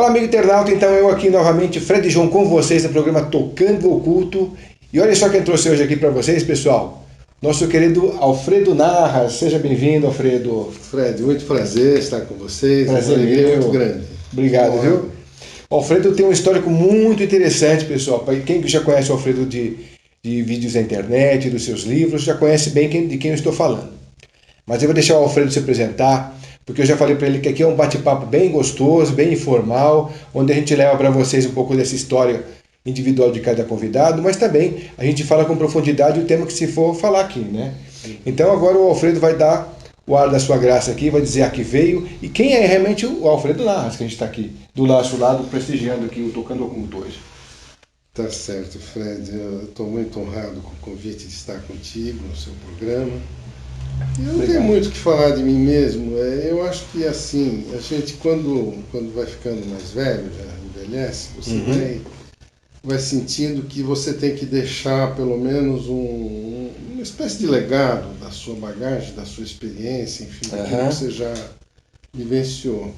Fala, amigo internauta, então eu aqui novamente, Fred João, com vocês no programa Tocando o Oculto. E olha só quem trouxe hoje aqui para vocês, pessoal. Nosso querido Alfredo Narras. Seja bem-vindo, Alfredo. Fred, muito prazer estar com vocês. Prazer meu. Muito grande. Obrigado, viu? O Alfredo tem um histórico muito interessante, pessoal. Para quem já conhece o Alfredo de vídeos na internet, dos seus livros, já conhece bem de quem eu estou falando. Mas eu vou deixar o Alfredo se apresentar, porque eu já falei para ele que aqui é um bate-papo bem gostoso, bem informal, onde a gente leva para vocês um pouco dessa história individual de cada convidado, mas também a gente fala com profundidade o tema que se for falar aqui, né? Então agora o Alfredo vai dar o ar da sua graça aqui, vai dizer a que veio e quem é realmente o Alfredo Narras, que a gente está aqui do nosso lado prestigiando aqui o Tocando o Oculto hoje. Tá certo, Fred. Eu estou muito honrado com o convite de estar contigo no seu programa. Eu não tenho muito o que falar de mim mesmo. Eu acho que assim, a gente quando vai ficando mais velho, já envelhece, você vai sentindo que você tem que deixar pelo menos uma espécie de legado da sua bagagem, da sua experiência, enfim, daquilo que você já vivenciou.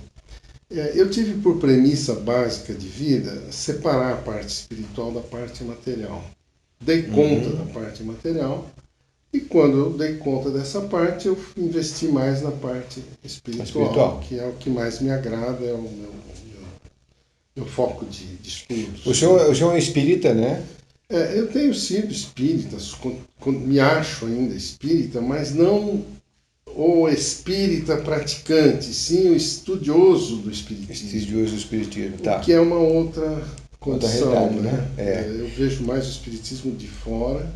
Eu tive por premissa básica de vida separar a parte espiritual da parte material. Dei conta da parte material. E quando eu dei conta dessa parte, eu investi mais na parte espiritual, que é o que mais me agrada, é o meu foco de estudos. O senhor é um espírita, né? Eu tenho sido espírita, me acho ainda espírita, mas não o espírita praticante, sim o estudioso do espiritismo. Estudioso do espiritismo, tá. O que é uma outra condição, outra realidade, né? Eu vejo mais o espiritismo de fora.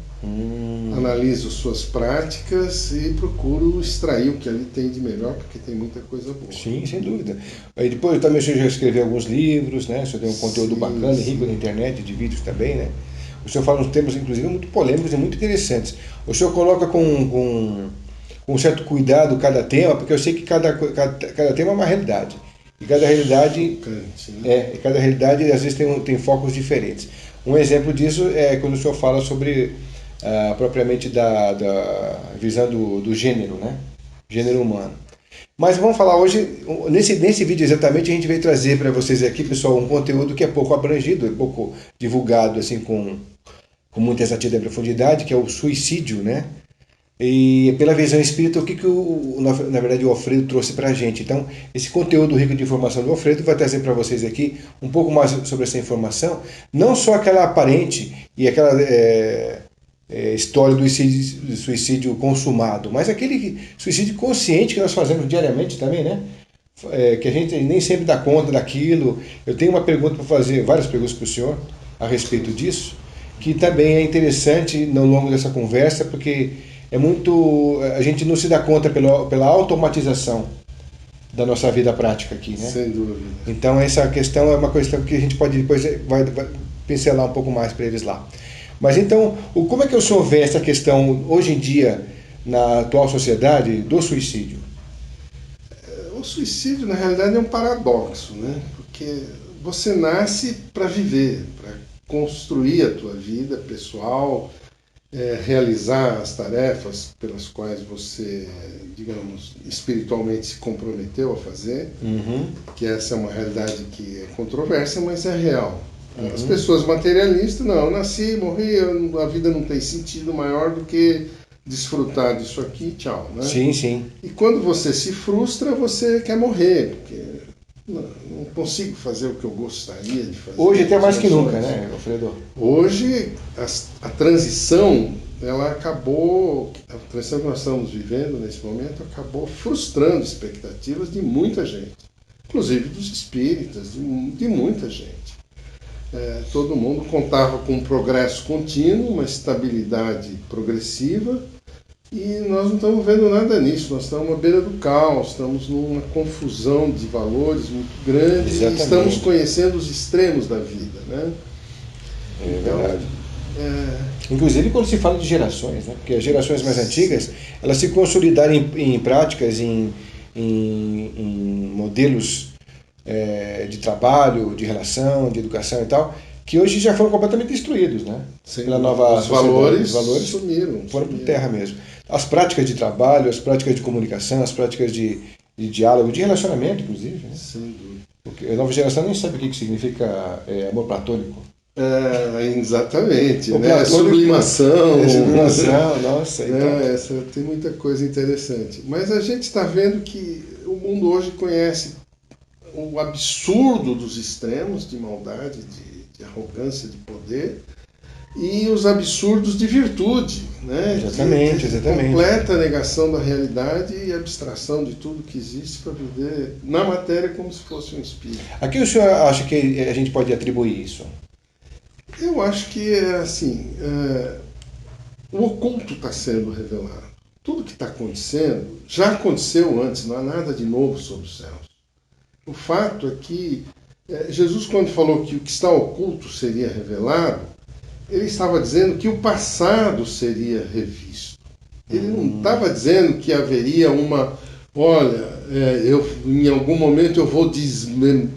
Analiso suas práticas e procuro extrair o que ali tem de melhor, porque tem muita coisa boa. Sim, sem dúvida. Aí depois também o senhor já escreveu alguns livros, né? O senhor tem um conteúdo bacana, rico na internet, de vídeos também, né? O senhor fala uns temas, inclusive, muito polêmicos e muito interessantes. O senhor coloca com um certo cuidado cada tema, porque eu sei que cada tema é uma realidade. E cada realidade, cada realidade às vezes tem focos diferentes. Um exemplo disso é quando o senhor fala sobre propriamente da visão do gênero, né? Gênero humano. Mas vamos falar hoje, nesse vídeo exatamente, a gente veio trazer para vocês aqui, pessoal, um conteúdo que é pouco abrangido, é pouco divulgado assim com muita exatidão e profundidade, que é o suicídio, né? E pela visão espírita, o que na verdade o Alfredo trouxe para a gente. Então, esse conteúdo rico de informação do Alfredo vai trazer para vocês aqui um pouco mais sobre essa informação, não só aquela aparente e aquela história do suicídio consumado, mas aquele suicídio consciente que nós fazemos diariamente também, né? Que a gente nem sempre dá conta daquilo. Eu tenho uma pergunta para fazer, várias perguntas para o senhor a respeito disso, que também é interessante ao longo dessa conversa, porque a gente não se dá conta pela automatização da nossa vida prática aqui, né? Sem dúvida. Então essa questão é uma questão que a gente pode depois vai pincelar um pouco mais para eles lá. Mas então, como é que o senhor vê essa questão hoje em dia na atual sociedade do suicídio? O suicídio na realidade é um paradoxo, né? Porque você nasce para viver, para construir a tua vida pessoal, realizar as tarefas pelas quais você, digamos, espiritualmente se comprometeu a fazer, que essa é uma realidade que é controversa, mas é real. As pessoas materialistas, não, eu nasci, morri, a vida não tem sentido maior do que desfrutar disso aqui, tchau, né? Sim, sim. E quando você se frustra, você quer morrer, porque não consigo fazer o que eu gostaria de fazer. Hoje até mais que nunca, né, Alfredo? Hoje, a transição, ela acabou, a transição que nós estamos vivendo nesse momento, acabou frustrando expectativas de muita gente, inclusive dos espíritas, de muita gente. Todo mundo contava com um progresso contínuo, uma estabilidade progressiva, e nós não estamos vendo nada nisso. Nós estamos à beira do caos, estamos numa confusão de valores muito grande. Exatamente. E estamos conhecendo os extremos da vida, né? Verdade. Inclusive quando se fala de gerações, né? Porque as gerações mais antigas, elas se consolidaram em práticas, em modelos de trabalho, de relação, de educação e tal, que hoje já foram completamente destruídos, né? Pela nova sociedade. Os valores sumiram. Foram por terra mesmo. As práticas de trabalho, as práticas de comunicação, as práticas de diálogo, de relacionamento, inclusive. Né? Sem dúvida. Porque a nova geração nem sabe o que significa amor platônico. Exatamente, O né? platônico, Sublimação. Sublimação, nossa. Então... Essa tem muita coisa interessante. Mas a gente está vendo que o mundo hoje conhece o absurdo dos extremos de maldade, de arrogância, de poder, e os absurdos de virtude, né? Exatamente. Completa negação da realidade e abstração de tudo que existe para viver na matéria como se fosse um espírito. A que o senhor acha que a gente pode atribuir isso? Eu acho que o oculto está sendo revelado. Tudo que está acontecendo já aconteceu antes, não há nada de novo sob os céus. O fato é que Jesus, quando falou que o que está oculto seria revelado, ele estava dizendo que o passado seria revisto. Ele não estava dizendo que haveria em algum momento eu vou desvendar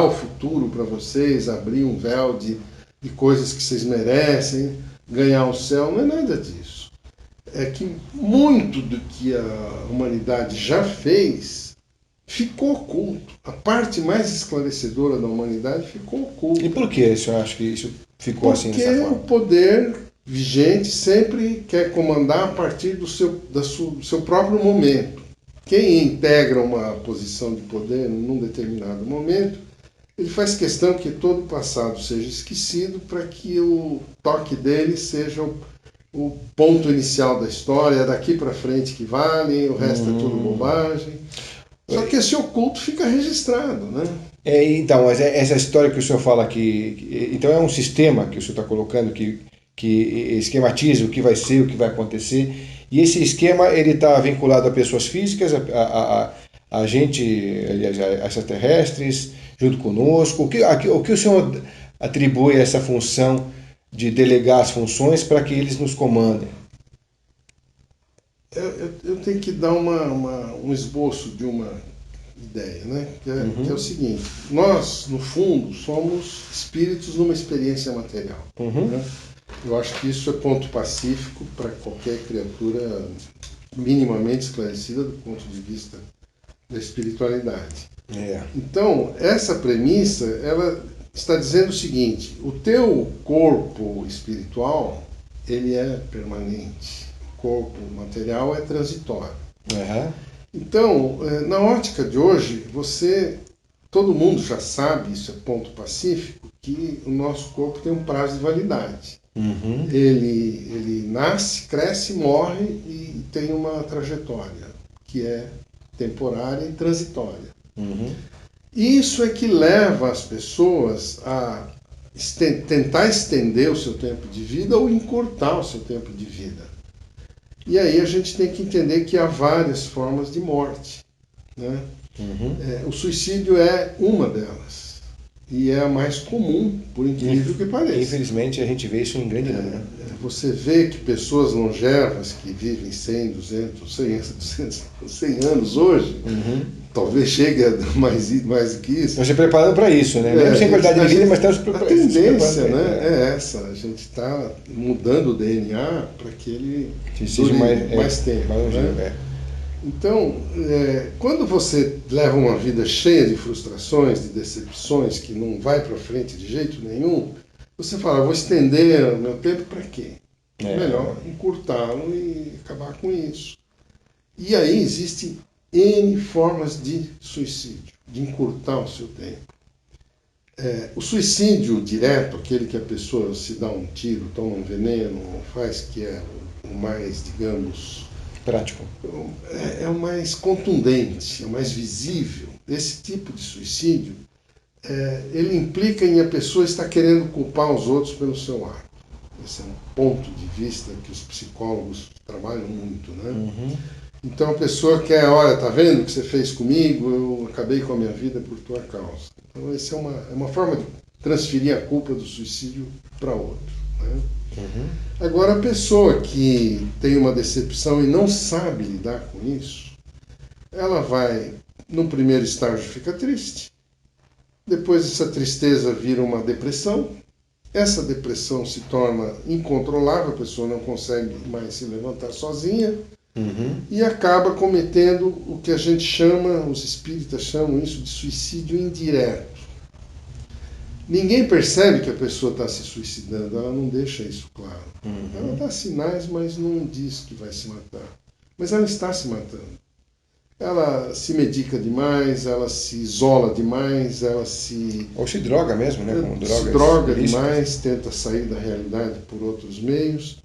o futuro para vocês, abrir um véu de coisas que vocês merecem, ganhar o céu. Não é nada disso. É que muito do que a humanidade já fez ficou oculto. A parte mais esclarecedora da humanidade ficou oculta. E por que o senhor acha que isso ficou assim dessa forma? Porque o poder vigente sempre quer comandar a partir do seu próprio momento. Quem integra uma posição de poder num determinado momento, ele faz questão que todo o passado seja esquecido para que o toque dele seja o ponto inicial da história, é daqui para frente que vale, o resto é tudo bobagem. Só que esse oculto fica registrado, né? Então, mas essa história que o senhor fala aqui, então é um sistema que o senhor está colocando que esquematiza o que vai ser, o que vai acontecer, e esse esquema ele está vinculado a pessoas físicas, a gente, aliás, a extraterrestres, junto conosco. O que o senhor atribui a essa função de delegar as funções para que eles nos comandem? Eu tenho que dar um esboço de uma ideia, né? Que é o seguinte: nós, no fundo, somos espíritos numa experiência material. Né? Eu acho que isso é ponto pacífico para qualquer criatura minimamente esclarecida do ponto de vista da espiritualidade. Então, essa premissa, ela está dizendo o seguinte: o teu corpo espiritual, ele é permanente. O corpo material é transitório. Então, na ótica de hoje, todo mundo já sabe, isso é ponto pacífico, que o nosso corpo tem um prazo de validade. Ele nasce, cresce, morre e tem uma trajetória que é temporária e transitória. Isso é que leva as pessoas a tentar estender o seu tempo de vida ou encurtar o seu tempo de vida. E aí a gente tem que entender que há várias formas de morte, né? O suicídio é uma delas. E é a mais comum, por incrível que pareça. Infelizmente a gente vê isso em grande número. Você vê que pessoas longevas que vivem 100, 200, 100 anos hoje, talvez chegue a mais do que isso. Estão se preparando para isso, né? Mesmo sem qualidade de vida, mas estão se preparando. A tendência, né, é essa. A gente está mudando o DNA para que ele dure mais tempo. Né? Então, quando você leva uma vida cheia de frustrações, de decepções, que não vai para frente de jeito nenhum, você fala, vou estender o meu tempo para quê? Melhor encurtá-lo e acabar com isso. E aí existem N formas de suicídio, de encurtar o seu tempo. O suicídio direto, aquele que a pessoa se dá um tiro, toma um veneno, faz, que é o mais, digamos... prático. É o mais contundente, é o mais visível. Esse tipo de suicídio, ele implica em a pessoa estar querendo culpar os outros pelo seu ato. Esse é um ponto de vista que os psicólogos trabalham muito, né? Então a pessoa quer, olha, tá vendo o que você fez comigo? Eu acabei com a minha vida por tua causa. Então essa é uma forma de transferir a culpa do suicídio para outro, né? Agora, a pessoa que tem uma decepção e não sabe lidar com isso, ela vai, no primeiro estágio, fica triste. Depois essa tristeza vira uma depressão. Essa depressão se torna incontrolável, a pessoa não consegue mais se levantar sozinha. e acaba cometendo o que a gente chama, os espíritas chamam isso de suicídio indireto. Ninguém percebe que a pessoa está se suicidando, ela não deixa isso claro. Ela dá sinais, mas não diz que vai se matar. Mas ela está se matando. Ela se medica demais, ela se isola demais, ela se... Ou se droga mesmo, né? Como se droga demais, tenta sair da realidade por outros meios.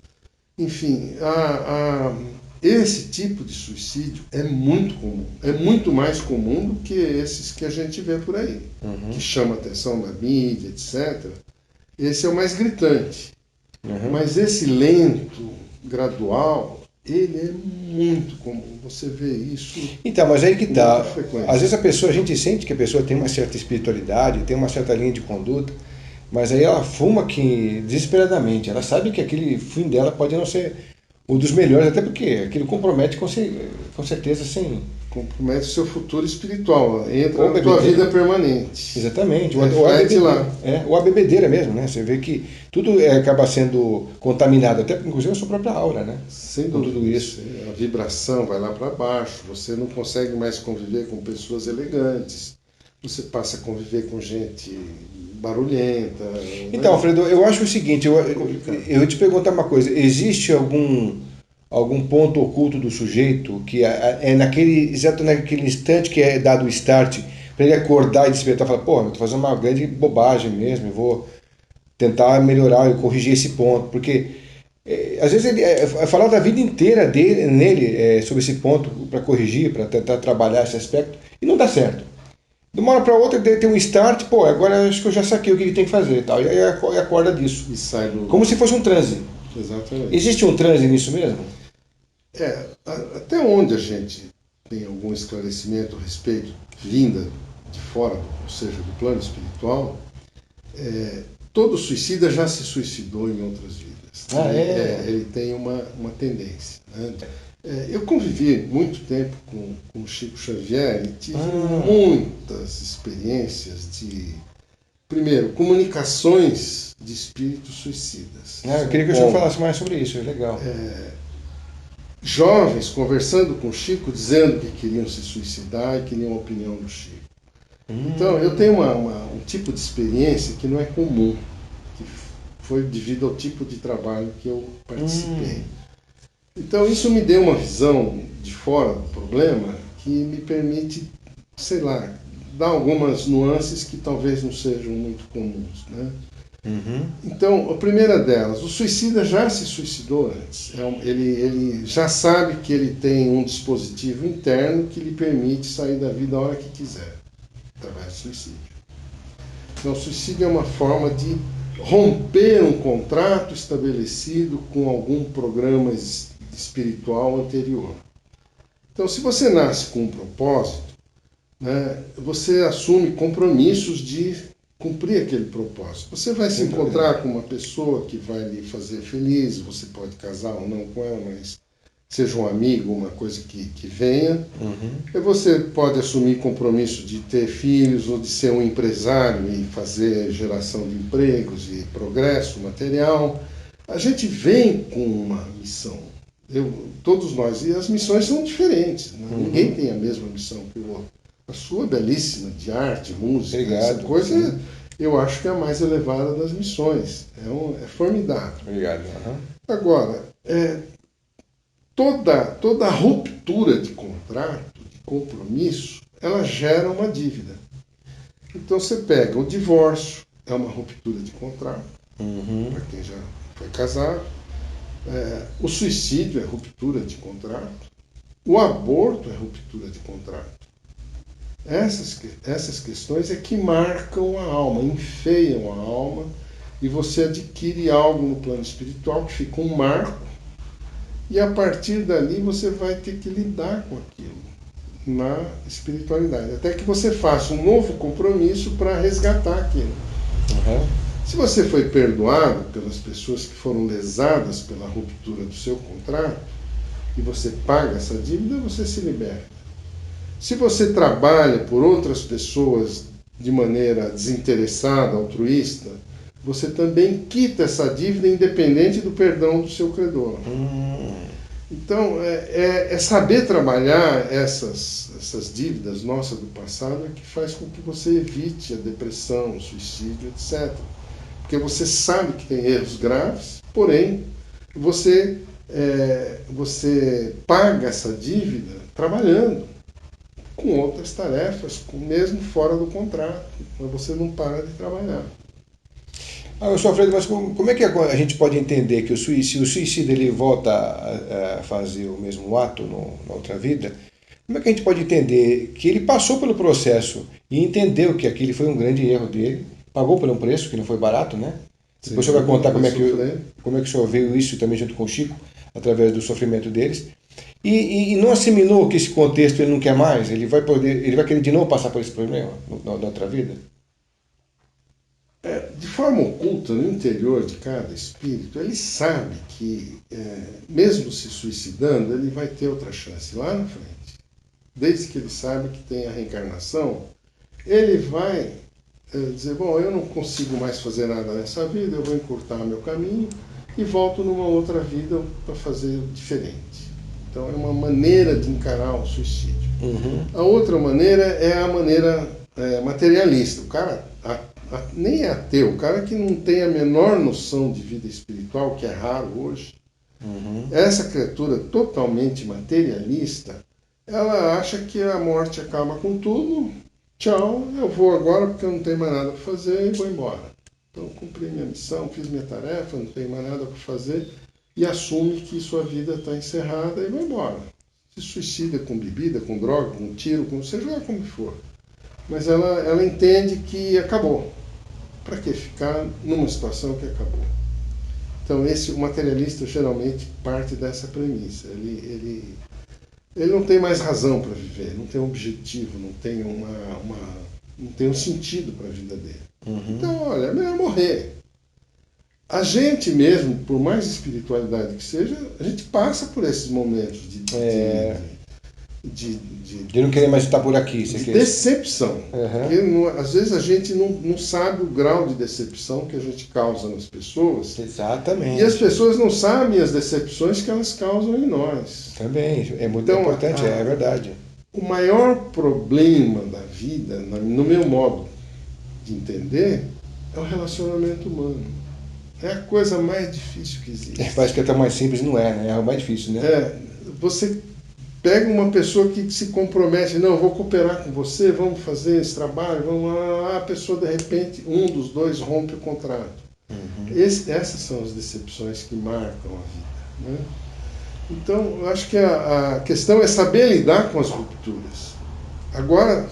Enfim, esse tipo de suicídio é muito comum. É muito mais comum do que esses que a gente vê por aí, que chama a atenção da mídia, etc. Esse é o mais gritante. Mas esse lento, gradual, ele é muito comum. Você vê isso. Então, mas aí que tá. Às vezes a gente sente que a pessoa tem uma certa espiritualidade, tem uma certa linha de conduta, mas aí ela fuma que desesperadamente. Ela sabe que aquele fim dela pode não ser um dos melhores, até porque aquilo compromete com certeza, sem... Compromete o seu futuro espiritual, entra na tua vida permanente. Exatamente. Ou a bebedeira mesmo, né? Você vê que tudo acaba sendo contaminado, até inclusive a sua própria aura, né? Sem dúvida. Tudo isso. A vibração vai lá para baixo, você não consegue mais conviver com pessoas elegantes, você passa a conviver com gente barulhenta. Então, Alfredo, eu acho o seguinte, eu te perguntar uma coisa, existe algum ponto oculto do sujeito que é exato naquele instante que é dado o start, para ele acordar e despertar e falar, pô, eu tô fazendo uma grande bobagem mesmo, eu vou tentar melhorar e corrigir esse ponto, porque às vezes ele falar da vida inteira nele sobre esse ponto para corrigir, para tentar trabalhar esse aspecto, e não dá certo. De uma hora para outra tem um start, pô, agora acho que eu já saquei o que ele tem que fazer, tal, e aí acorda disso. E sai do... Como se fosse um transe. Exatamente. Existe um transe nisso mesmo? Até onde a gente tem algum esclarecimento a respeito, vinda de fora, ou seja, do plano espiritual, todo suicida já se suicidou em outras vidas. Ele tem uma tendência. Né? Eu convivi muito tempo com o Chico Xavier e tive muitas experiências de, primeiro, comunicações de espíritos suicidas. Eu queria que o senhor falasse mais sobre isso, é legal. Jovens conversando com o Chico, dizendo que queriam se suicidar e queriam a opinião do Chico. Então, eu tenho um tipo de experiência que não é comum, que foi devido ao tipo de trabalho que eu participei. Então, isso me deu uma visão de fora do problema que me permite, sei lá, dar algumas nuances que talvez não sejam muito comuns, né? Então, a primeira delas, o suicida já se suicidou antes. Ele já sabe que ele tem um dispositivo interno que lhe permite sair da vida a hora que quiser, através do suicídio. Então, o suicídio é uma forma de romper um contrato estabelecido com algum programa espiritual anterior. Então, se você nasce com um propósito, né, você assume compromissos de cumprir aquele propósito. Você vai se encontrar com uma pessoa que vai lhe fazer feliz, você pode casar ou não com ela, mas seja um amigo, uma coisa que venha. E você pode assumir compromisso de ter filhos ou de ser um empresário e fazer geração de empregos e progresso material. A gente vem com uma missão. Todos nós, e as missões são diferentes, né? Ninguém tem a mesma missão que o outro. A sua é belíssima, de arte, música, essa coisa, eu acho que é a mais elevada das missões. É formidável. Obrigado. Agora, toda ruptura de contrato, de compromisso, ela gera uma dívida. Então você pega o divórcio, é uma ruptura de contrato, para quem já foi casado. O suicídio é ruptura de contrato. O aborto é ruptura de contrato. Essas questões é que marcam a alma, enfeiam a alma, e você adquire algo no plano espiritual que fica um marco, e a partir dali você vai ter que lidar com aquilo na espiritualidade, até que você faça um novo compromisso para resgatar aquilo. Se você foi perdoado pelas pessoas que foram lesadas pela ruptura do seu contrato, e você paga essa dívida, você se liberta. Se você trabalha por outras pessoas de maneira desinteressada, altruísta, você também quita essa dívida independente do perdão do seu credor. Então, é saber trabalhar essas dívidas nossas do passado é que faz com que você evite a depressão, o suicídio, etc. Porque você sabe que tem erros graves, porém, você paga essa dívida trabalhando com outras tarefas, mesmo fora do contrato, mas você não para de trabalhar. Sr. Alfredo, mas como é que a gente pode entender que se o suicídio ele volta a fazer o mesmo ato na outra vida, como é que a gente pode entender que ele passou pelo processo e entendeu que aquele foi um grande erro dele, pagou por um preço que não foi barato, né? Sim, Depois o senhor vai contar como é que o senhor viu isso também junto com o Chico, através do sofrimento deles, e não assimilou que esse contexto ele não quer mais, ele vai querer de novo passar por esse problema na outra vida? De forma oculta, no interior de cada espírito, ele sabe que, mesmo se suicidando, ele vai ter outra chance lá na frente. Desde que ele sabe que tem a reencarnação, ele vai dizer, bom, eu não consigo mais fazer nada nessa vida, eu vou encurtar meu caminho e volto numa outra vida para fazer diferente. Então é uma maneira de encarar o suicídio. Uhum. A outra maneira é a maneira materialista. O cara nem é ateu, o cara que não tem a menor noção de vida espiritual, que é raro hoje, essa criatura totalmente materialista, ela acha que a morte acaba com tudo, tchau, eu vou agora porque eu não tenho mais nada para fazer e vou embora. Então cumpri minha missão, fiz minha tarefa, não tenho mais nada para fazer, e assume que sua vida está encerrada e vai embora. Se suicida com bebida, com droga, com tiro, seja lá como for. Mas ela entende que acabou. Para que ficar numa situação que acabou? Então, o materialista geralmente parte dessa premissa. Ele não tem mais razão para viver, não tem um objetivo, não tem não tem um sentido para a vida dele. Então, olha, é melhor morrer. A gente mesmo, por mais espiritualidade que seja, a gente passa por esses momentos de não querer mais estar por aqui. Decepção. Porque, às vezes a gente não sabe o grau de decepção que a gente causa nas pessoas. Exatamente. E as pessoas não sabem as decepções que elas causam em nós. Também, é muito importante, é verdade. O maior problema da vida, no meu modo de entender, é o relacionamento humano. É a coisa mais difícil que existe. Parece que é até mais simples, não é, né? É o mais difícil, né? Você pega uma pessoa que se compromete, não, eu vou cooperar com você, vamos fazer esse trabalho, vamos lá, a pessoa de repente, um dos dois rompe o contrato. Essas são as decepções que marcam a vida, né? Então, eu acho que a questão é saber lidar com as rupturas. Agora,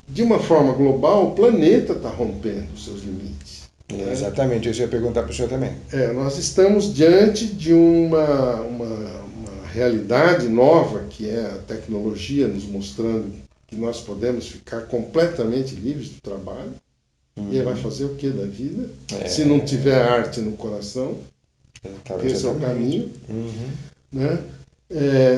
de uma forma global, o planeta está rompendo os seus limites. Exatamente, isso eu ia perguntar para o senhor também. Nós estamos diante de uma realidade nova, que é a tecnologia nos mostrando que nós podemos ficar completamente livres do trabalho. E ele vai fazer o que da vida? Se não tiver arte no coração, esse é o caminho. Né?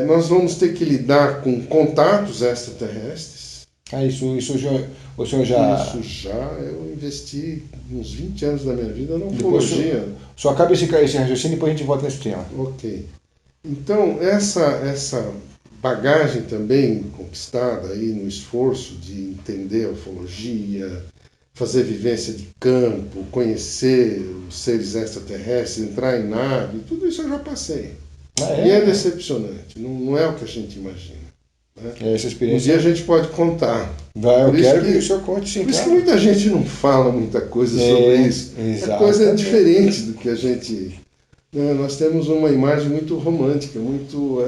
Nós vamos ter que lidar com contatos extraterrestres. Isso o senhor já... Isso já, eu investi uns 20 anos da minha vida na ufologia. Só acaba esse raciocínio e depois a gente volta nesse tema. Ok. Então, essa bagagem também conquistada aí no esforço de entender a ufologia, fazer vivência de campo, conhecer os seres extraterrestres, entrar em nave, tudo isso eu já passei. E é decepcionante, não é o que a gente imagina. Né? Essa experiência... Um dia a gente pode contar. Eu quero que o senhor conte, sim. Por isso que muita gente não fala muita coisa sobre isso. Exatamente. É coisa diferente do que a gente... Nós temos uma imagem muito romântica, muito...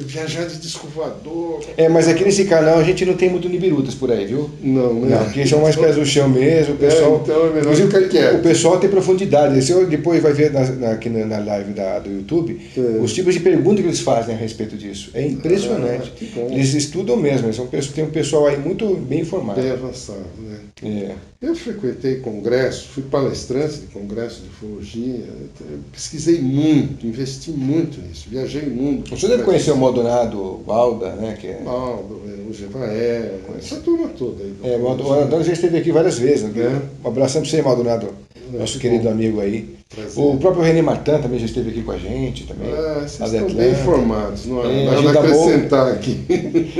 viajar de disco voador... Mas aqui nesse canal a gente não tem muito nibirutas por aí, viu? Não, né? Não, aqui são mais pés no chão mesmo, o pessoal... então é melhor ficar quieto. O pessoal tem profundidade. O senhor depois vai ver aqui na live do YouTube os tipos de perguntas que eles fazem a respeito disso. É impressionante. Que bom. Eles estudam mesmo, tem um pessoal aí muito bem informado. Bem avançado, né? Eu frequentei congressos, fui palestrante de congresso de ufologia, pesquisei muito, investi muito nisso, viajei o mundo. O senhor deve conhecer o Maldonado, o Balda, né? Baldo, o Gevaé, essa turma toda aí. O Maldonado já esteve aqui várias vezes. Um abração para você, Maldonado. nosso querido amigo aí. Prazer. O próprio René Martin também já esteve aqui com a gente também. Vocês estão bem informados, não há nada Gilda a acrescentar aqui.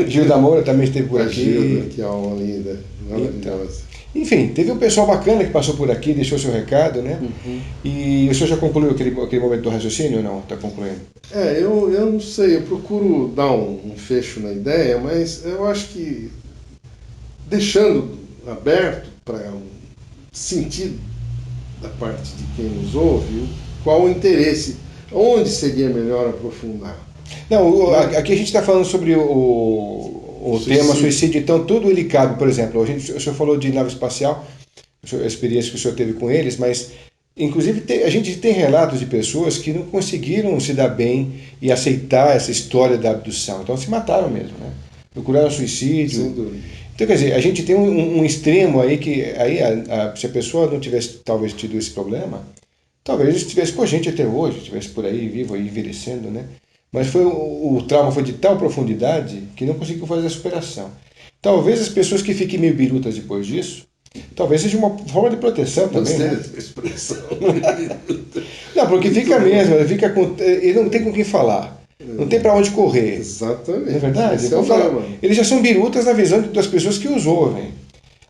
Gilda Moura também esteve por A aqui. Gilda, que alma linda, maravilhosa. Então, enfim, teve um pessoal bacana que passou por aqui, deixou seu recado, né? E o senhor já concluiu aquele momento do raciocínio ou não? Está concluindo? Eu não sei, eu procuro dar um fecho na ideia, mas eu acho que deixando aberto para um sentido da parte de quem nos ouve, qual o interesse, onde seria melhor aprofundar. Não, aqui a gente está falando sobre o tema suicídio, então tudo ele cabe, por exemplo, o senhor falou de nave espacial, a experiência que o senhor teve com eles, mas inclusive a gente tem relatos de pessoas que não conseguiram se dar bem e aceitar essa história da abdução, então se mataram mesmo, né? Procuraram suicídio. Sem dúvida. Então, quer dizer, a gente tem um extremo aí que, aí, se a pessoa não tivesse talvez tido esse problema, talvez ele estivesse com a gente até hoje, estivesse por aí vivo, aí, envelhecendo, né? Mas o trauma foi de tal profundidade que não conseguiu fazer a superação. Talvez as pessoas que fiquem meio birutas depois disso, talvez seja uma forma de proteção também, né? Expressão. Não, porque fica mesmo, ele não tem com quem falar. Não tem para onde correr. Exatamente. Não é verdade? Falar, eles já são birutas na visão das pessoas que os ouvem.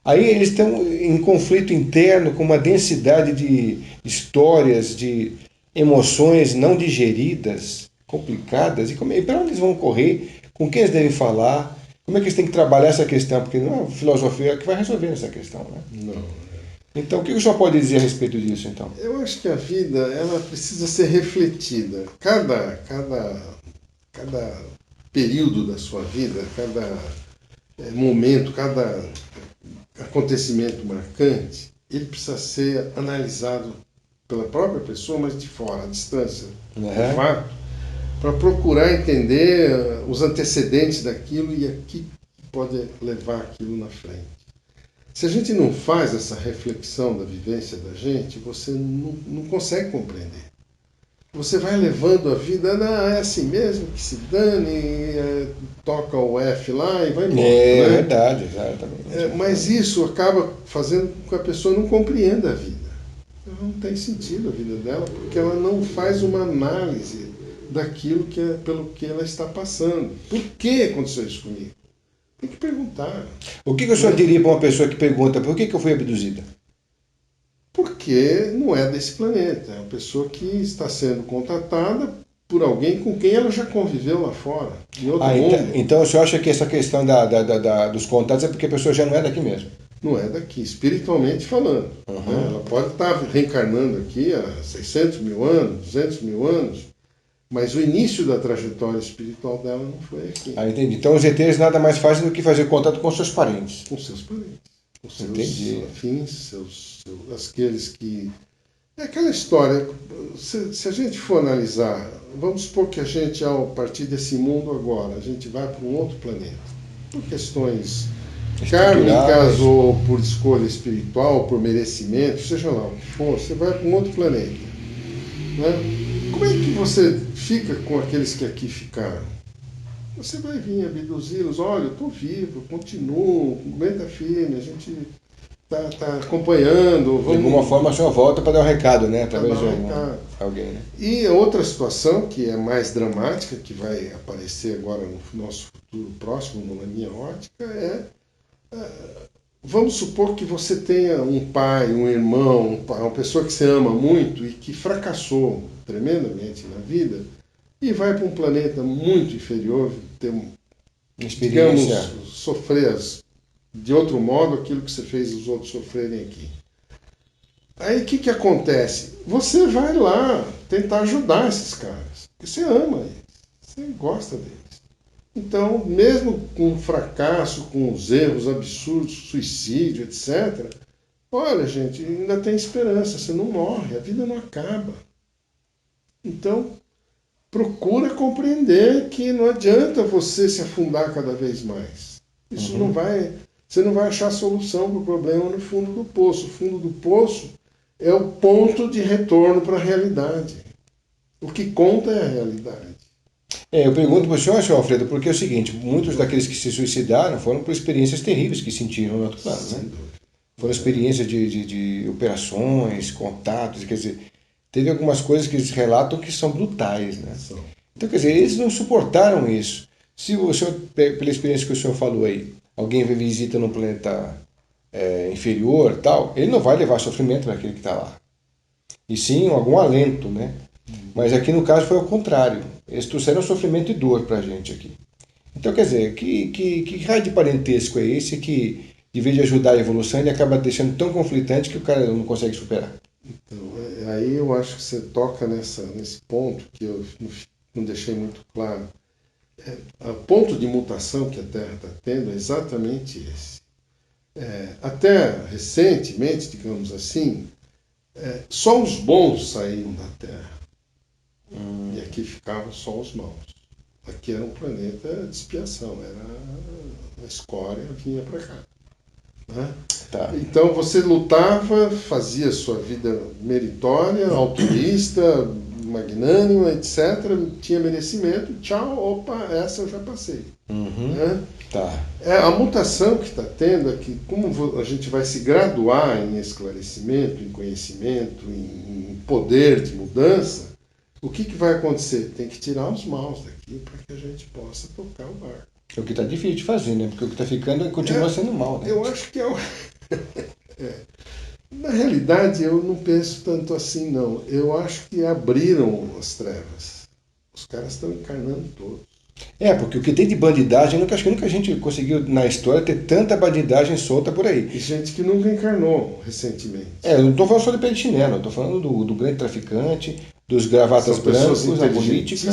Aí eles estão em conflito interno com uma densidade de histórias, de emoções não digeridas, complicadas. E para onde eles vão correr? Com quem eles devem falar? Como é que eles têm que trabalhar essa questão? Porque não é a filosofia que vai resolver essa questão, né? Não. Então, o que o senhor pode dizer a respeito disso, então? Eu acho que a vida, ela precisa ser refletida. Cada período da sua vida, cada momento, cada acontecimento marcante, ele precisa ser analisado pela própria pessoa, mas de fora, à distância, de fato, para procurar entender os antecedentes daquilo e a que pode levar aquilo na frente. Se a gente não faz essa reflexão da vivência da gente, você não consegue compreender. Você vai levando a vida, é assim mesmo, que se dane, toca o F lá e vai embora. É verdade, exatamente. Mas isso acaba fazendo com que a pessoa não compreenda a vida. Não tem sentido a vida dela, porque ela não faz uma análise daquilo pelo que ela está passando. Por que aconteceu isso comigo? Tem que perguntar. O que o senhor diria para uma pessoa que pergunta por que eu fui abduzida? Porque não é desse planeta. É uma pessoa que está sendo contatada por alguém com quem ela já conviveu lá fora, em outro mundo. Então o senhor acha que essa questão dos contatos é porque a pessoa já não é daqui mesmo? Não é daqui, espiritualmente falando. Né? Ela pode estar reencarnando aqui há 600 mil anos, 200 mil anos, mas o início da trajetória espiritual dela não foi aqui. Entendi. Então os ETs nada mais fazem do que fazer contato com seus parentes. Com seus parentes. Com seus Entendi. afins, aqueles que... É aquela história, se a gente for analisar, vamos supor que a gente, ao partir desse mundo agora, a gente vai para um outro planeta, por questões kármicas ou por escolha espiritual, por merecimento, seja lá o que for, você vai para um outro planeta. Né? Como é que você fica com aqueles que aqui ficaram? Você vai vir abduzi-los, olha, eu estou vivo, continuo, aguenta firme, a gente está acompanhando. De alguma forma a senhora volta para dar um recado, né? Através de alguém, né? E outra situação que é mais dramática, que vai aparecer agora no nosso futuro próximo, na minha ótica, vamos supor que você tenha um pai, um irmão, uma pessoa que você ama muito e que fracassou tremendamente na vida e vai para um planeta muito inferior, ter, digamos, sofrer de outro modo aquilo que você fez os outros sofrerem aqui. Aí o que acontece? Você vai lá tentar ajudar esses caras, porque você ama eles, você gosta deles. Então, mesmo com o fracasso, com os erros absurdos, suicídio, etc., olha, gente, ainda tem esperança, você não morre, a vida não acaba. Então, procura compreender que não adianta você se afundar cada vez mais. Isso não vai... Você não vai achar solução para o problema no fundo do poço. O fundo do poço é o ponto de retorno para a realidade. O que conta é a realidade. Eu pergunto para o senhor, Alfredo, porque é o seguinte, muitos daqueles que se suicidaram foram por experiências terríveis que sentiram no outro plano, né? Foram experiências de operações, contatos, quer dizer, teve algumas coisas que eles relatam que são brutais, né? Então, quer dizer, eles não suportaram isso. Se o senhor, pela experiência que o senhor falou aí, alguém vem visita num planeta inferior tal, ele não vai levar sofrimento para aquele que está lá. E sim algum alento, né? Mas aqui no caso foi ao contrário. Eles trouxeram sofrimento e dor para a gente aqui. Então, quer dizer, que raio de parentesco é esse que, em vez de ajudar a evolução, ele acaba deixando tão conflitante que o cara não consegue superar? Então, aí eu acho que você toca nesse ponto que eu não deixei muito claro. O ponto de mutação que a Terra está tendo é exatamente esse. Até recentemente, digamos assim, só os bons saíram da Terra. E aqui ficavam só os maus. Aqui era um planeta de expiação, a escória vinha para cá. Né? Tá. Então você lutava, fazia sua vida meritória, altruísta, magnânima, etc. Tinha merecimento, tchau, opa, essa eu já passei. Né? Tá. A mutação que está tendo é que, como a gente vai se graduar em esclarecimento, em conhecimento, em poder de mudança, o que vai acontecer? Tem que tirar os maus daqui para que a gente possa tocar o barco. É o que está difícil de fazer, né? Porque o que está ficando continua sendo mal, né? Eu acho que Na realidade, eu não penso tanto assim, não. Eu acho que abriram as trevas. Os caras estão encarnando todos. Porque o que tem de bandidagem, acho que nunca a gente conseguiu na história ter tanta bandidagem solta por aí. E gente que nunca encarnou recentemente. Eu não estou falando só de pé de chinelo, eu estou falando do grande traficante, dos gravatas brancos, da política.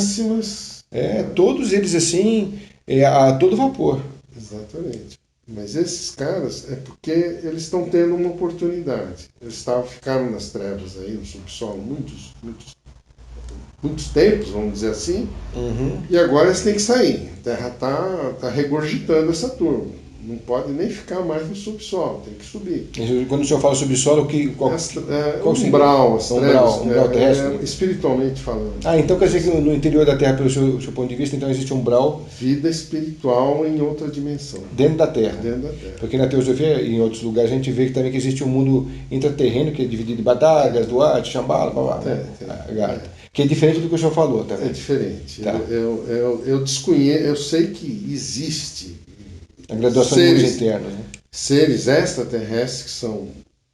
Todos eles assim, a todo vapor. Exatamente. Mas esses caras é porque eles estão tendo uma oportunidade. Eles ficaram nas trevas aí, no subsolo, muitos tempos, vamos dizer assim, e agora eles têm que sair. A Terra está regurgitando essa turma. Não pode nem ficar mais no subsolo, tem que subir. Quando o senhor fala subsolo, qual umbral, as trevas, umbral terrestre? Espiritualmente falando. Então quer dizer que no interior da Terra, pelo seu ponto de vista, então existe um umbral... Vida espiritual em outra dimensão. Dentro da Terra. Dentro da Terra. Porque na teosofia, em outros lugares, a gente vê que também que existe um mundo intraterreno, que é dividido em Badagas, Duarte, Shambhala, que é diferente do que o senhor falou também. É diferente. Tá. Eu desconheço, eu sei que existe a graduação de mundos internos, né? Seres extraterrestres que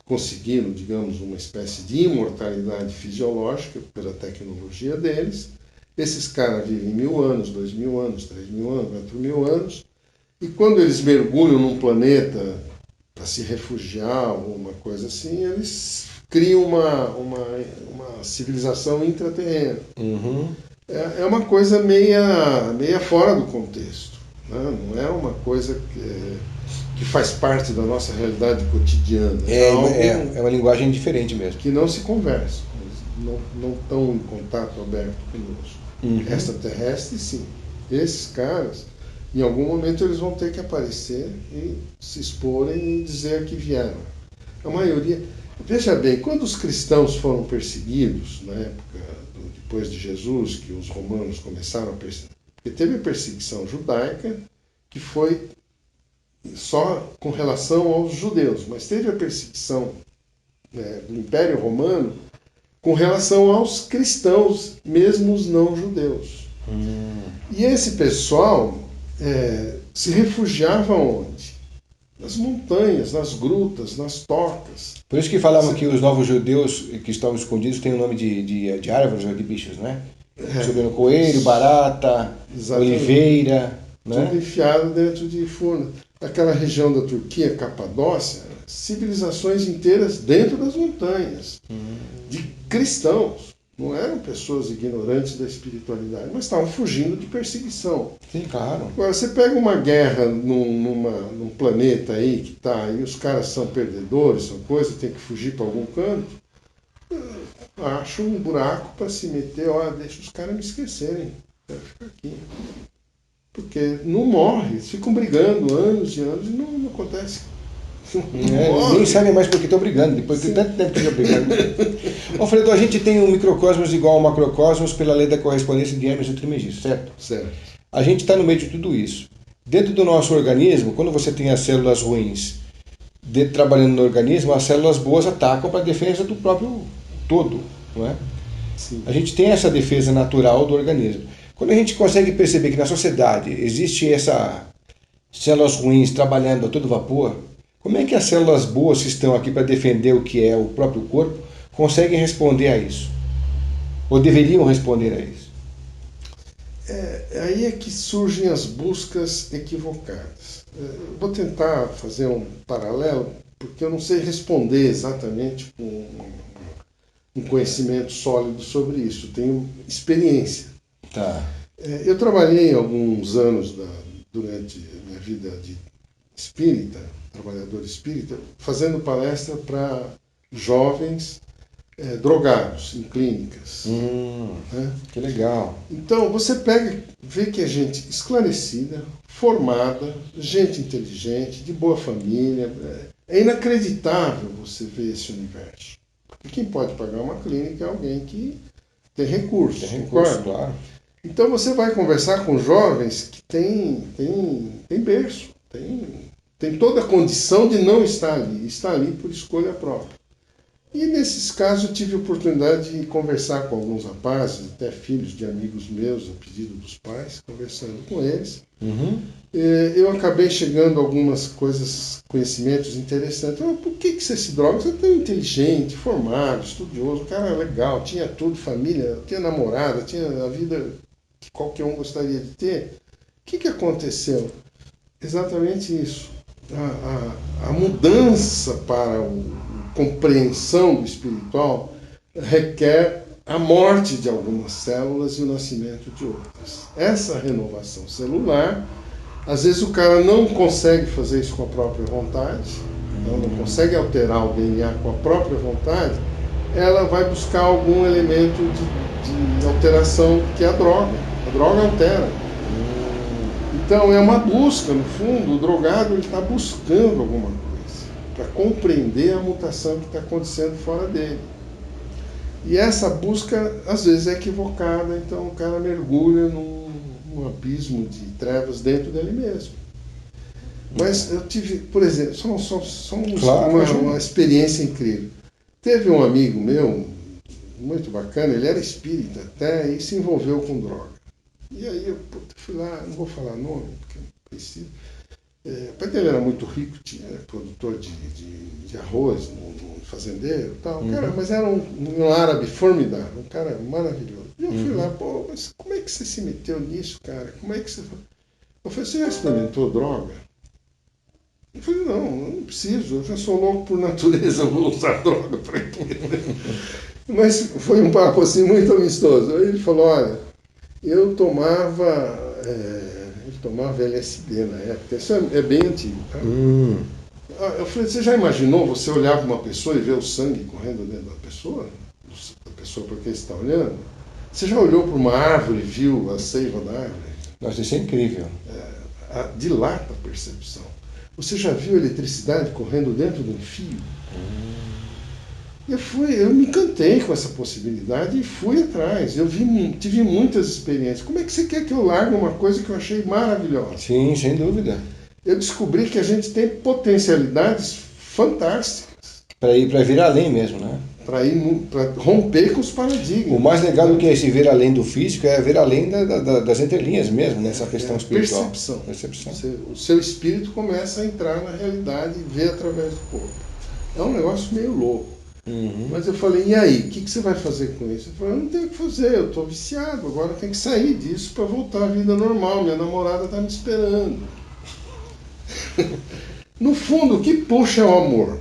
conseguiram, digamos, uma espécie de imortalidade fisiológica pela tecnologia deles. Esses caras vivem 1000 anos, 2000 anos, 3000 anos, 4000 anos, e quando eles mergulham num planeta para se refugiar ou uma coisa assim, eles criam uma civilização intraterrena. É uma coisa meia fora do contexto. Não é uma coisa que faz parte da nossa realidade cotidiana. É uma linguagem diferente mesmo. Que não se conversa, não estão em contato aberto conosco. Extraterrestre, sim. Esses caras, em algum momento, eles vão ter que aparecer e se exporem e dizer que vieram. A maioria... Veja bem, quando os cristãos foram perseguidos, na época, depois de Jesus, que os romanos começaram a perseguir, porque teve a perseguição judaica, que foi só com relação aos judeus, mas teve a perseguição do Império Romano com relação aos cristãos, mesmo os não-judeus. E esse pessoal se refugiava onde? Nas montanhas, nas grutas, nas tocas. Por isso que falavam que os novos judeus que estavam escondidos têm o nome de árvores ou de bichos, né? Subindo coelho, barata, oliveira. Tudo enfiado dentro de furnas. Aquela região da Turquia, Capadócia, civilizações inteiras dentro das montanhas, de cristãos. Não eram pessoas ignorantes da espiritualidade, mas estavam fugindo de perseguição. Sim, claro. Agora, você pega uma guerra num planeta aí que está aí, os caras são perdedores, são coisa, tem que fugir para algum canto. Acha um buraco para se meter, deixa os caras me esquecerem, quero ficar aqui. Porque não morre, eles ficam brigando anos e anos e não acontece. Ninguém sabe mais por que estão brigando, depois de tanto tempo que estão brigando. Alfredo, a gente tem um microcosmos igual ao macrocosmos pela lei da correspondência de Hermes e Trismegisto, certo? Certo. A gente está no meio de tudo isso. Dentro do nosso organismo, quando você tem as células ruins, trabalhando no organismo, as células boas atacam para a defesa do próprio todo, não é? Sim. A gente tem essa defesa natural do organismo. Quando a gente consegue perceber que na sociedade existe essas células ruins trabalhando a todo vapor, como é que as células boas que estão aqui para defender o que é o próprio corpo conseguem responder a isso? Ou deveriam responder a isso? Aí é que surgem as buscas equivocadas. Vou tentar fazer um paralelo, porque eu não sei responder exatamente com um conhecimento sólido sobre isso. Tenho experiência. Tá. Eu trabalhei alguns anos durante a minha vida de espírita, trabalhador espírita, fazendo palestra para jovens drogados em clínicas. Né? Que legal. Então você vê que é gente esclarecida, formada, gente inteligente, de boa família. É inacreditável você ver esse universo. Porque quem pode pagar uma clínica é alguém que tem recursos. Tem recursos, claro. Então você vai conversar com jovens que têm berço, tem toda a condição de não estar ali, está ali por escolha própria. E nesses casos eu tive a oportunidade de conversar com alguns rapazes, até filhos de amigos meus, a pedido dos pais, conversando com eles. Eu acabei chegando a algumas coisas, conhecimentos interessantes. Por que você se droga? Você é tão inteligente, formado, estudioso, cara legal, tinha tudo, família, tinha namorada, tinha a vida que qualquer um gostaria de ter. O que aconteceu? Exatamente isso. A mudança para a compreensão do espiritual requer a morte de algumas células e o nascimento de outras. Essa renovação celular, às vezes o cara não consegue fazer isso com a própria vontade, não consegue alterar o DNA com a própria vontade, ela vai buscar algum elemento de alteração que é a droga. A droga altera. Então é uma busca, no fundo, o drogado está buscando alguma coisa para compreender a mutação que está acontecendo fora dele. E essa busca, às vezes, é equivocada, então o cara mergulha num abismo de trevas dentro dele mesmo. Mas eu tive, por exemplo, uma experiência incrível. Teve um amigo meu, muito bacana, ele era espírita até, e se envolveu com droga. E aí eu fui lá, não vou falar nome, porque não preciso. O pai dele era muito rico, era produtor de arroz, um fazendeiro e tal. Cara, mas era um árabe formidável, um cara maravilhoso. E eu fui lá, mas como é que você se meteu nisso, cara? Como é que você... Eu falei, você já experimentou droga? Eu falei, não preciso, eu já sou louco por natureza, eu vou usar droga para quê? Mas foi um papo assim muito amistoso. Aí ele falou, olha, eu tomava... Ele tomava LSD na época, isso é bem antigo, tá? Eu falei, você já imaginou você olhar para uma pessoa e ver o sangue correndo dentro da pessoa para quem você está olhando? Você já olhou para uma árvore e viu a seiva da árvore? Nossa, isso é incrível. Dilata a percepção. Você já viu eletricidade correndo dentro de um fio? Eu me encantei com essa possibilidade e fui atrás. Eu tive muitas experiências. Como é que você quer que eu largue uma coisa que eu achei maravilhosa? Sim, sem dúvida. Eu descobri que a gente tem potencialidades fantásticas. Para vir além mesmo, né? Para romper com os paradigmas. O mais legal do que esse ver além do físico é ver além das entrelinhas mesmo, nessa questão espiritual. Percepção. O seu espírito começa a entrar na realidade e ver através do corpo. É um negócio meio louco. Mas eu falei, e aí, o que você vai fazer com isso? Ele falou, eu não tenho o que fazer, eu estou viciado, agora eu tenho que sair disso para voltar à vida normal, minha namorada está me esperando. No fundo, o que puxa é o amor.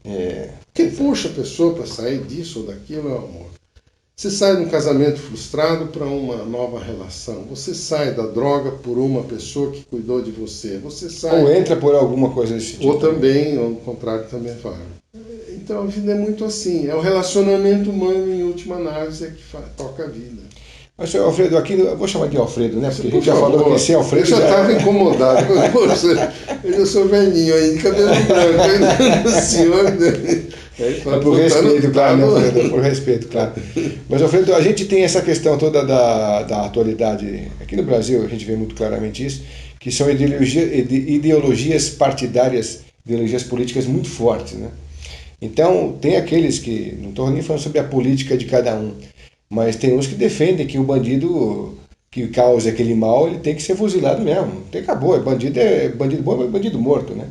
O que puxa a pessoa para sair disso ou daquilo é o amor. Você sai de um casamento frustrado para uma nova relação. Você sai da droga por uma pessoa que cuidou de você. Você sai... Ou entra por alguma coisa desse tipo. Ou também, ao contrário, também vale. Então a vida é muito assim. É o relacionamento humano, em última análise, que toca a vida. Mas, senhor Alfredo, aqui, eu vou chamar de Alfredo, né? Porque a gente já falou que esse Alfredo eu já estava incomodado. Eu sou velhinho aí, de cabelo branco. O senhor... É por respeito, claro, né, Alfredo? Por respeito, claro. Mas, Alfredo, a gente tem essa questão toda da atualidade. Aqui no Brasil, a gente vê muito claramente isso, que são ideologias partidárias ideologias políticas muito fortes, né? Então, tem aqueles que, não estou nem falando sobre a política de cada um, mas tem uns que defendem que o bandido que causa aquele mal, ele tem que ser fuzilado mesmo. Acabou, é bandido bom, é bandido morto, né?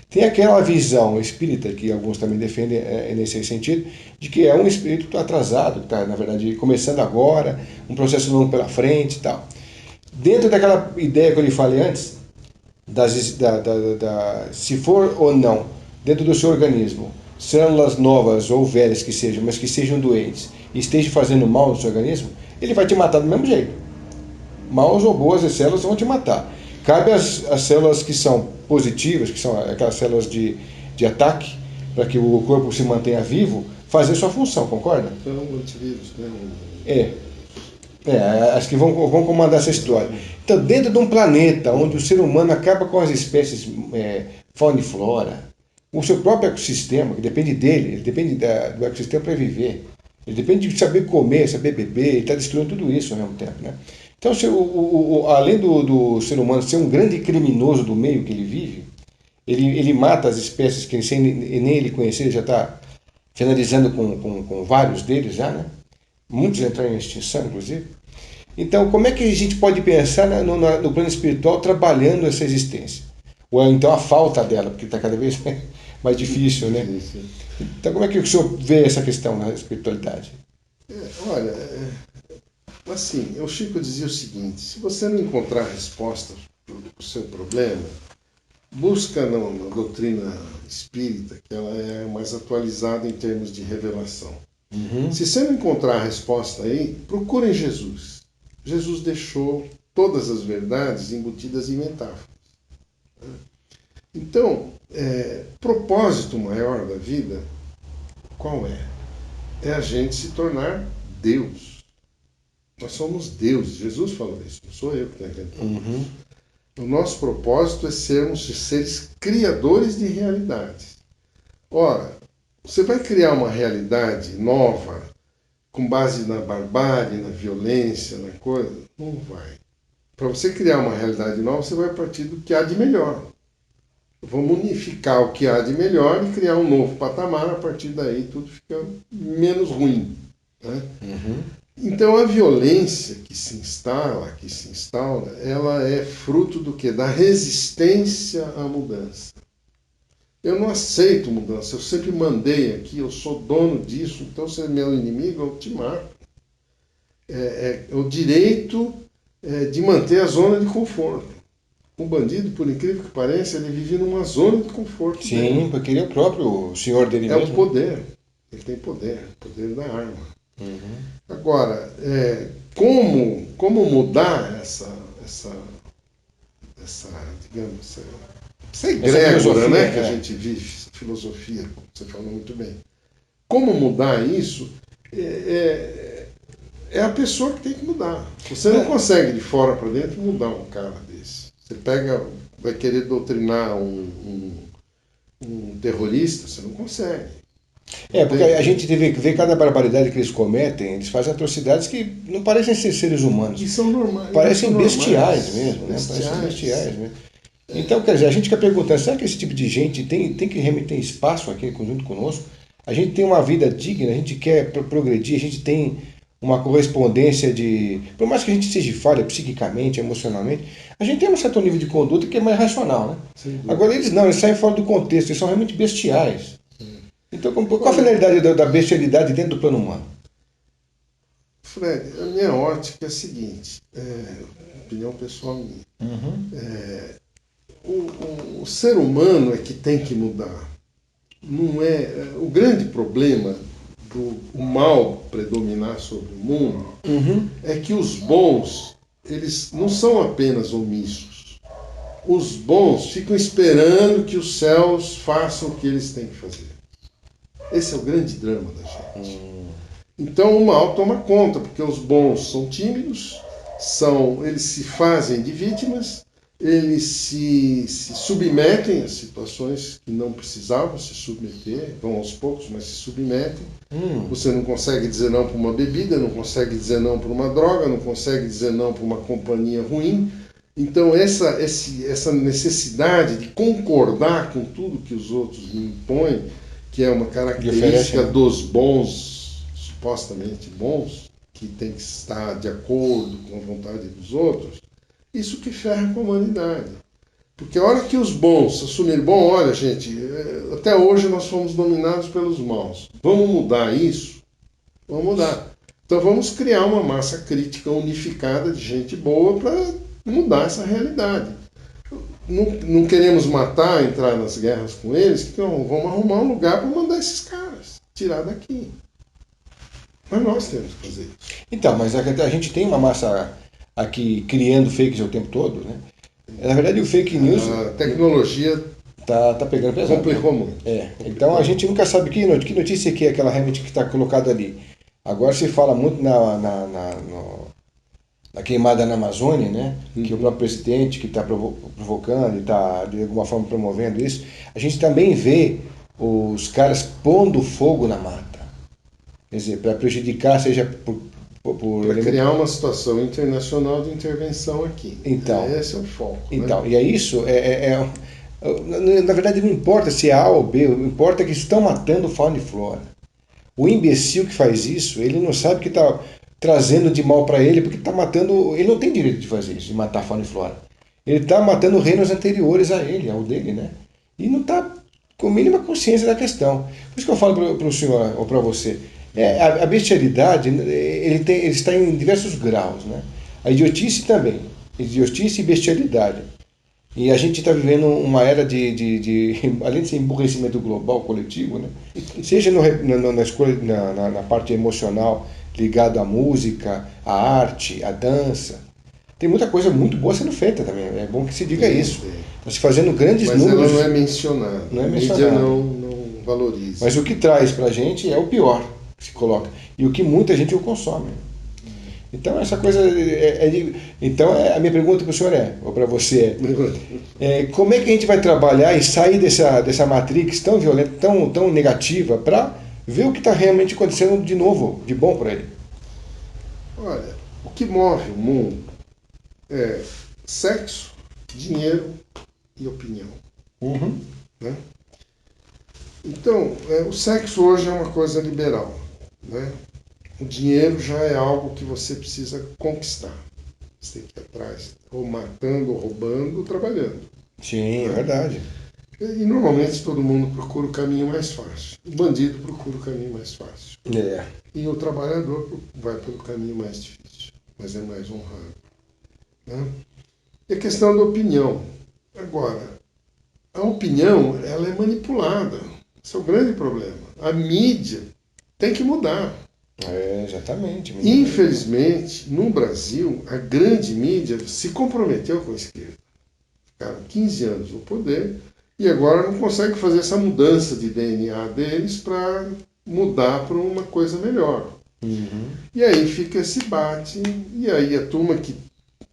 Tem aquela visão espírita, que alguns também defendem nesse sentido, de que é um espírito atrasado, que está, na verdade, começando agora, um processo longo pela frente e tal. Dentro daquela ideia que eu lhe falei antes, se for ou não, dentro do seu organismo, células novas ou velhas que sejam, mas que sejam doentes, e estejam fazendo mal no seu organismo, ele vai te matar do mesmo jeito. Maus ou boas as células vão te matar. Cabe as células que são positivas, que são aquelas células de ataque, para que o corpo se mantenha vivo, fazer sua função, concorda? Então, antivírus, né? As que vão comandar essa história. Então, dentro de um planeta onde o ser humano acaba com as espécies fauna e flora, o seu próprio ecossistema, que depende dele, ele depende do ecossistema para viver, ele depende de saber comer, saber beber, ele está destruindo tudo isso ao mesmo tempo, né? Então, além do ser humano ser um grande criminoso do meio que ele vive, ele mata as espécies que sem nem ele conhecer, ele já está finalizando com vários deles já, né? Muitos entraram em extinção, inclusive. Então, como é que a gente pode pensar no plano espiritual trabalhando essa existência? Ou então a falta dela, porque está cada vez mais difícil, né? Então, como é que o senhor vê essa questão na espiritualidade? Olha, assim, o Chico dizia o seguinte: se você não encontrar resposta para o seu problema, busca na doutrina espírita, que ela é mais atualizada em termos de revelação. Se você não encontrar a resposta aí, procure em Jesus. Jesus deixou todas as verdades embutidas em metáforas. Então, propósito maior da vida, qual é? É a gente se tornar Deus. Nós somos deuses. Jesus falou isso, não sou eu que estou inventando. O nosso propósito é sermos seres criadores de realidades. Ora, você vai criar uma realidade nova com base na barbárie, na violência, na coisa? Não vai. Para você criar uma realidade nova, você vai partir do que há de melhor. Vamos unificar o que há de melhor e criar um novo patamar. A partir daí, tudo fica menos ruim, né? Então, a violência que se instala, ela é fruto do quê? Da resistência à mudança. Eu não aceito mudança, eu sempre mandei aqui, eu sou dono disso, então se é meu inimigo, eu te mato. É o direito de manter a zona de conforto. O bandido, por incrível que pareça, ele vive numa zona de conforto. Sim, dele. Porque ele é o próprio senhor dele mesmo. É o poder, ele tem poder, o poder da arma. Agora, como mudar essa digamos, essa egrégora, né, que a gente vive, essa filosofia, como você falou muito bem. Como mudar isso é a pessoa que tem que mudar. Você não consegue de fora para dentro mudar um cara desse. Você vai querer doutrinar um terrorista, você não consegue. Porque a gente vê cada barbaridade que eles cometem, eles fazem atrocidades que não parecem ser seres humanos. E são normais. Parecem bestiais mesmo, né? Parecem bestiais mesmo. Então, quer dizer, a gente fica perguntando, será que esse tipo de gente tem que realmente ter espaço aqui junto conosco? A gente tem uma vida digna, a gente quer progredir, a gente tem uma correspondência por mais que a gente seja falha psiquicamente, emocionalmente, a gente tem um certo nível de conduta que é mais racional, né? Sim. Agora eles não, eles saem fora do contexto, eles são realmente bestiais. Então, qual a finalidade da bestialidade dentro do plano humano? Fred, a minha ótica é a seguinte, opinião pessoal minha. O ser humano é que tem que mudar. Não é o grande problema do mal predominar sobre o mundo é que os bons, eles não são apenas omissos. Os bons ficam esperando que os céus façam o que eles têm que fazer. Esse é o grande drama da gente. Então o mal toma conta, porque os bons são tímidos, eles se fazem de vítimas, eles se submetem a situações que não precisavam se submeter, vão aos poucos, mas se submetem. Você não consegue dizer não para uma bebida, não consegue dizer não para uma droga, não consegue dizer não para uma companhia ruim, Então, essa necessidade de concordar com tudo que os outros me impõem, que é uma característica dos bons, supostamente bons, que tem que estar de acordo com a vontade dos outros, isso que ferra com a humanidade. Porque a hora que os bons assumirem, bom, olha, gente, até hoje nós fomos dominados pelos maus. Vamos mudar isso? Vamos mudar. Então vamos criar uma massa crítica unificada de gente boa para mudar essa realidade. Não queremos matar, entrar nas guerras com eles, então vamos arrumar um lugar para mandar esses caras, tirar daqui. Mas nós temos que fazer isso. Então, mas a gente tem uma massa aqui criando fakes o tempo todo, né? Na verdade, o fake news... A tecnologia tá pegando pesado. Complicou muito. Então a gente nunca sabe que notícia que é aquela realmente que está colocada ali. Agora se fala muito na queimada na Amazônia, né? Que o próprio presidente que está provocando e está de alguma forma promovendo isso. A gente também vê os caras pondo fogo na mata. Quer dizer, para prejudicar, seja para criar uma situação internacional de intervenção aqui. Então, esse é o foco. Então, né? E é isso. Na verdade, não importa se é A ou B, o que importa é que estão matando fauna e flora. O imbecil que faz isso, ele não sabe o que está trazendo de mal para ele, porque está matando. Ele não tem direito de fazer isso, de matar fauna e flora. Ele está matando reinos anteriores a ele, ao dele, né? E não está com a mínima consciência da questão. Por isso que eu falo para o senhor ou para você. A bestialidade, ele está em diversos graus, né? A idiotice também. Idiotice e bestialidade. E a gente está vivendo uma era além de ser emburrecimento global, coletivo, né? Seja na parte emocional ligada à música, à arte, à dança. Tem muita coisa muito boa sendo feita também. É bom que se diga isso. Está se fazendo grandes números. Mas ela não é mencionada. Não é mencionada. mencionada. A mídia não valoriza. Mas o que traz para a gente é o pior que se coloca. E o que muita gente o consome. Então, essa coisa... Então, a minha pergunta para o senhor ou para você como é que a gente vai trabalhar e sair dessa matrix tão violenta, tão negativa, para ver o que está realmente acontecendo de novo, de bom para ele? Olha, o que move o mundo é sexo, dinheiro e opinião. Uhum. Né? Então, o sexo hoje é uma coisa liberal, né? O dinheiro já é algo que você precisa conquistar. Você tem que ir atrás, ou matando, ou roubando, ou trabalhando. Sim, é verdade. E normalmente todo mundo procura o caminho mais fácil. O bandido procura o caminho mais fácil. E o trabalhador vai pelo caminho mais difícil, mas é mais honrado. Né? E a questão da opinião. Agora, a opinião ela é manipulada. Esse é o grande problema. A mídia tem que mudar. Exatamente. Infelizmente, no Brasil, a grande mídia se comprometeu com a esquerda. Ficaram 15 anos no poder e agora não consegue fazer essa mudança de DNA deles para mudar para uma coisa melhor. Uhum. E aí fica esse bate, e aí a turma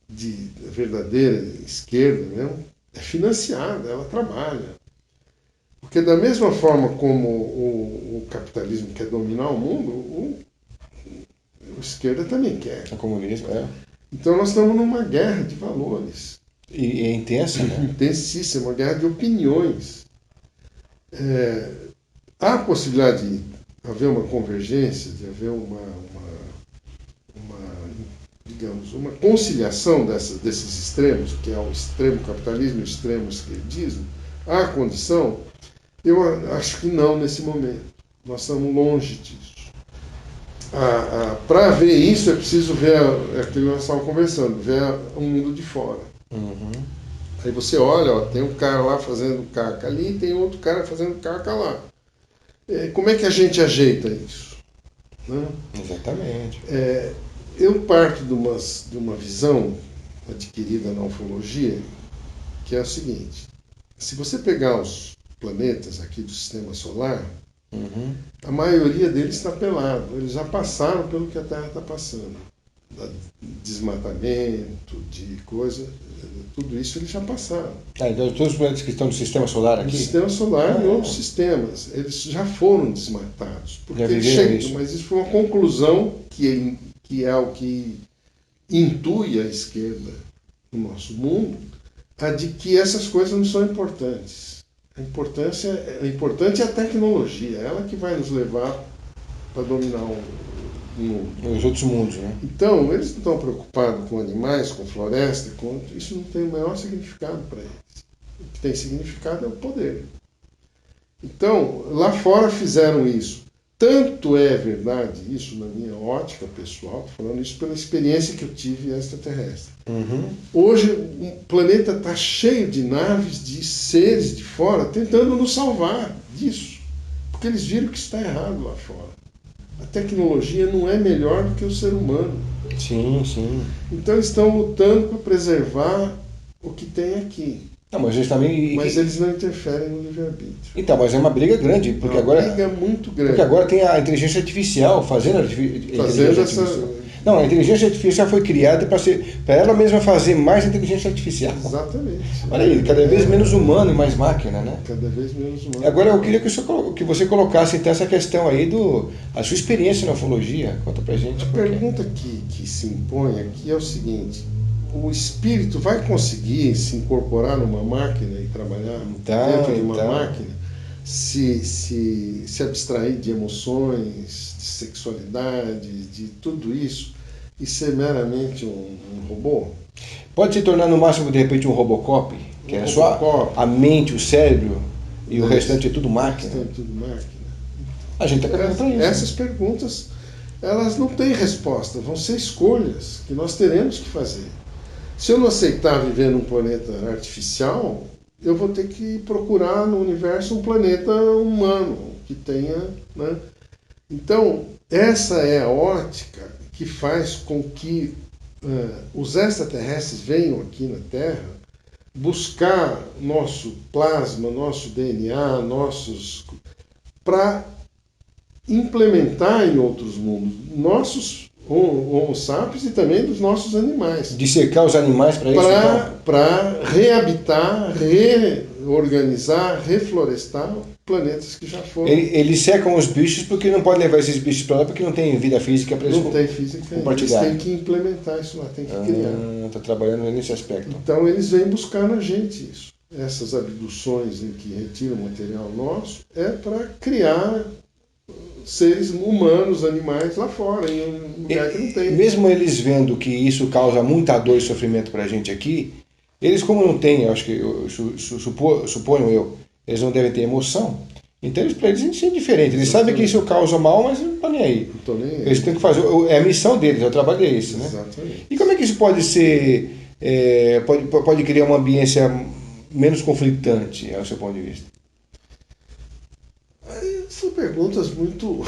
de verdadeira esquerda mesmo, é financiada, ela trabalha. Porque da mesma forma como o capitalismo quer dominar o mundo, a esquerda também quer. O comunismo, Então nós estamos numa guerra de valores. E é intensa, né? Intensíssima, uma guerra de opiniões. Há a possibilidade de haver uma convergência, de haver digamos, uma conciliação desses extremos, que é o extremo capitalismo e o extremo esquerdismo. Há condição? Eu acho que não nesse momento. Nós estamos longe disso. Para ver isso é preciso ver aquilo que nós estávamos conversando, ver o mundo de fora. Uhum. Aí você olha, tem um cara lá fazendo caca ali, tem outro cara fazendo caca lá. Como é que a gente ajeita isso? Né? Exatamente. Eu parto de uma visão adquirida na ufologia, que é o seguinte: se você pegar os planetas aqui do sistema solar, uhum, a maioria deles está pelado. Eles já passaram pelo que a Terra está passando. Desmatamento, de coisa, tudo isso eles já passaram. Então todos os planetas que estão no sistema solar aqui? No sistema solar e outros sistemas, eles já foram desmatados. Porque mas isso foi uma conclusão que é o que intui a esquerda, no nosso mundo a de que essas coisas não são importantes. Importante é a tecnologia, ela que vai nos levar para dominar o mundo. Os outros mundos, né? Então, eles não estão preocupados com animais, com floresta, isso não tem o maior significado para eles. O que tem significado é o poder. Então, lá fora fizeram isso. Tanto é verdade isso na minha ótica pessoal, estou falando isso pela experiência que eu tive extraterrestre. Hoje o planeta está cheio de naves, de seres de fora, tentando nos salvar disso. Porque eles viram que está errado lá fora. A tecnologia não é melhor do que o ser humano. Sim, sim. Então eles estão lutando para preservar o que tem aqui. Não, mas eles também... Mas eles não interferem no livre-arbítrio. Então, mas é uma briga grande, porque uma agora... briga muito grande. Porque agora tem a inteligência artificial fazendo Não, a inteligência artificial foi criada para ela mesma fazer mais inteligência artificial. Exatamente. Olha aí, cada vez menos humano e mais máquina, né? Cada vez menos humano. Agora eu queria que você colocasse então essa questão aí a sua experiência na ufologia. Conta pra gente. A pergunta que se impõe aqui é o seguinte: o espírito vai conseguir se incorporar numa máquina e trabalhar dentro de uma máquina, se abstrair de emoções, de sexualidade, de tudo isso e ser meramente um robô? Pode se tornar no máximo de repente um Robocop, que é só a mente, o cérebro e o restante é tudo máquina. A gente está caminhando para isso. Essas perguntas, elas não têm resposta, vão ser escolhas que nós teremos que fazer. Se eu não aceitar viver num planeta artificial, eu vou ter que procurar no universo um planeta humano que tenha, né? Então, essa é a ótica que faz com que os extraterrestres venham aqui na Terra buscar nosso plasma, nosso DNA, para implementar em outros mundos nossos Homo sapiens e também dos nossos animais. Dissecar os animais para isso? Para reabitar, reorganizar, reflorestar planetas que já foram. Eles secam os bichos porque não pode levar esses bichos para lá porque não tem vida física para eles compartilhar. Eles têm que implementar isso lá, têm que criar. Está trabalhando nesse aspecto. Então eles vêm buscar na gente isso. Essas abduções em que retiram material nosso é para criar seres humanos, animais lá fora, em um lugar que não tem. Mesmo eles vendo que isso causa muita dor e sofrimento para a gente aqui, eles como não têm, acho que suponho eu, eles não devem ter emoção. Então para eles é indiferente. Eles sabem que isso causa mal, mas não estão nem aí. Não tô nem aí. Eles têm que fazer, é a missão deles, é o trabalho deles, né? Exatamente. E como é que isso pode ser, pode criar uma ambiência menos conflitante, ao seu ponto de vista? São perguntas muito...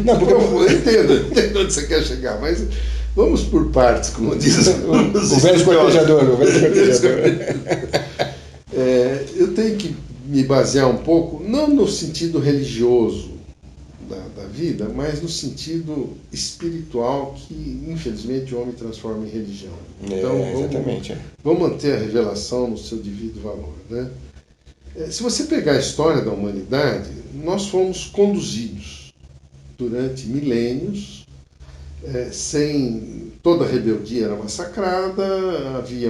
Não, porque eu entendo onde você quer chegar, mas vamos por partes, como diz o velho esquartejador. Eu tenho que me basear um pouco, não no sentido religioso da vida, mas no sentido espiritual que, infelizmente, o homem transforma em religião. Então, vamos manter a revelação no seu devido valor, né? Se você pegar a história da humanidade, nós fomos conduzidos durante milênios, toda a rebeldia era massacrada, havia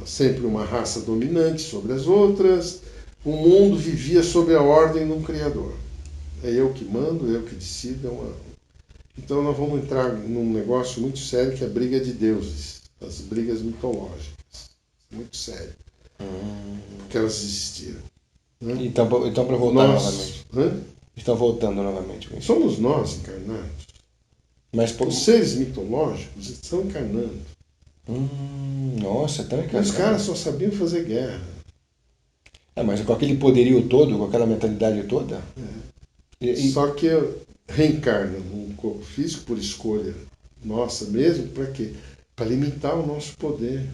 sempre uma raça dominante sobre as outras, o mundo vivia sob a ordem de um Criador. É eu que mando, eu que decido. Então nós vamos entrar num negócio muito sério que é a briga de deuses, as brigas mitológicas. Muito sério. Porque elas existiram. Né? Então para voltar novamente. Estão voltando novamente. Somos nós encarnados. Mas os seres mitológicos estão encarnando. Nossa, estão encarnando. Os caras só sabiam fazer guerra. Mas com aquele poderio todo, com aquela mentalidade toda. Só que reencarna num corpo físico por escolha nossa mesmo, para quê? Para limitar o nosso poder.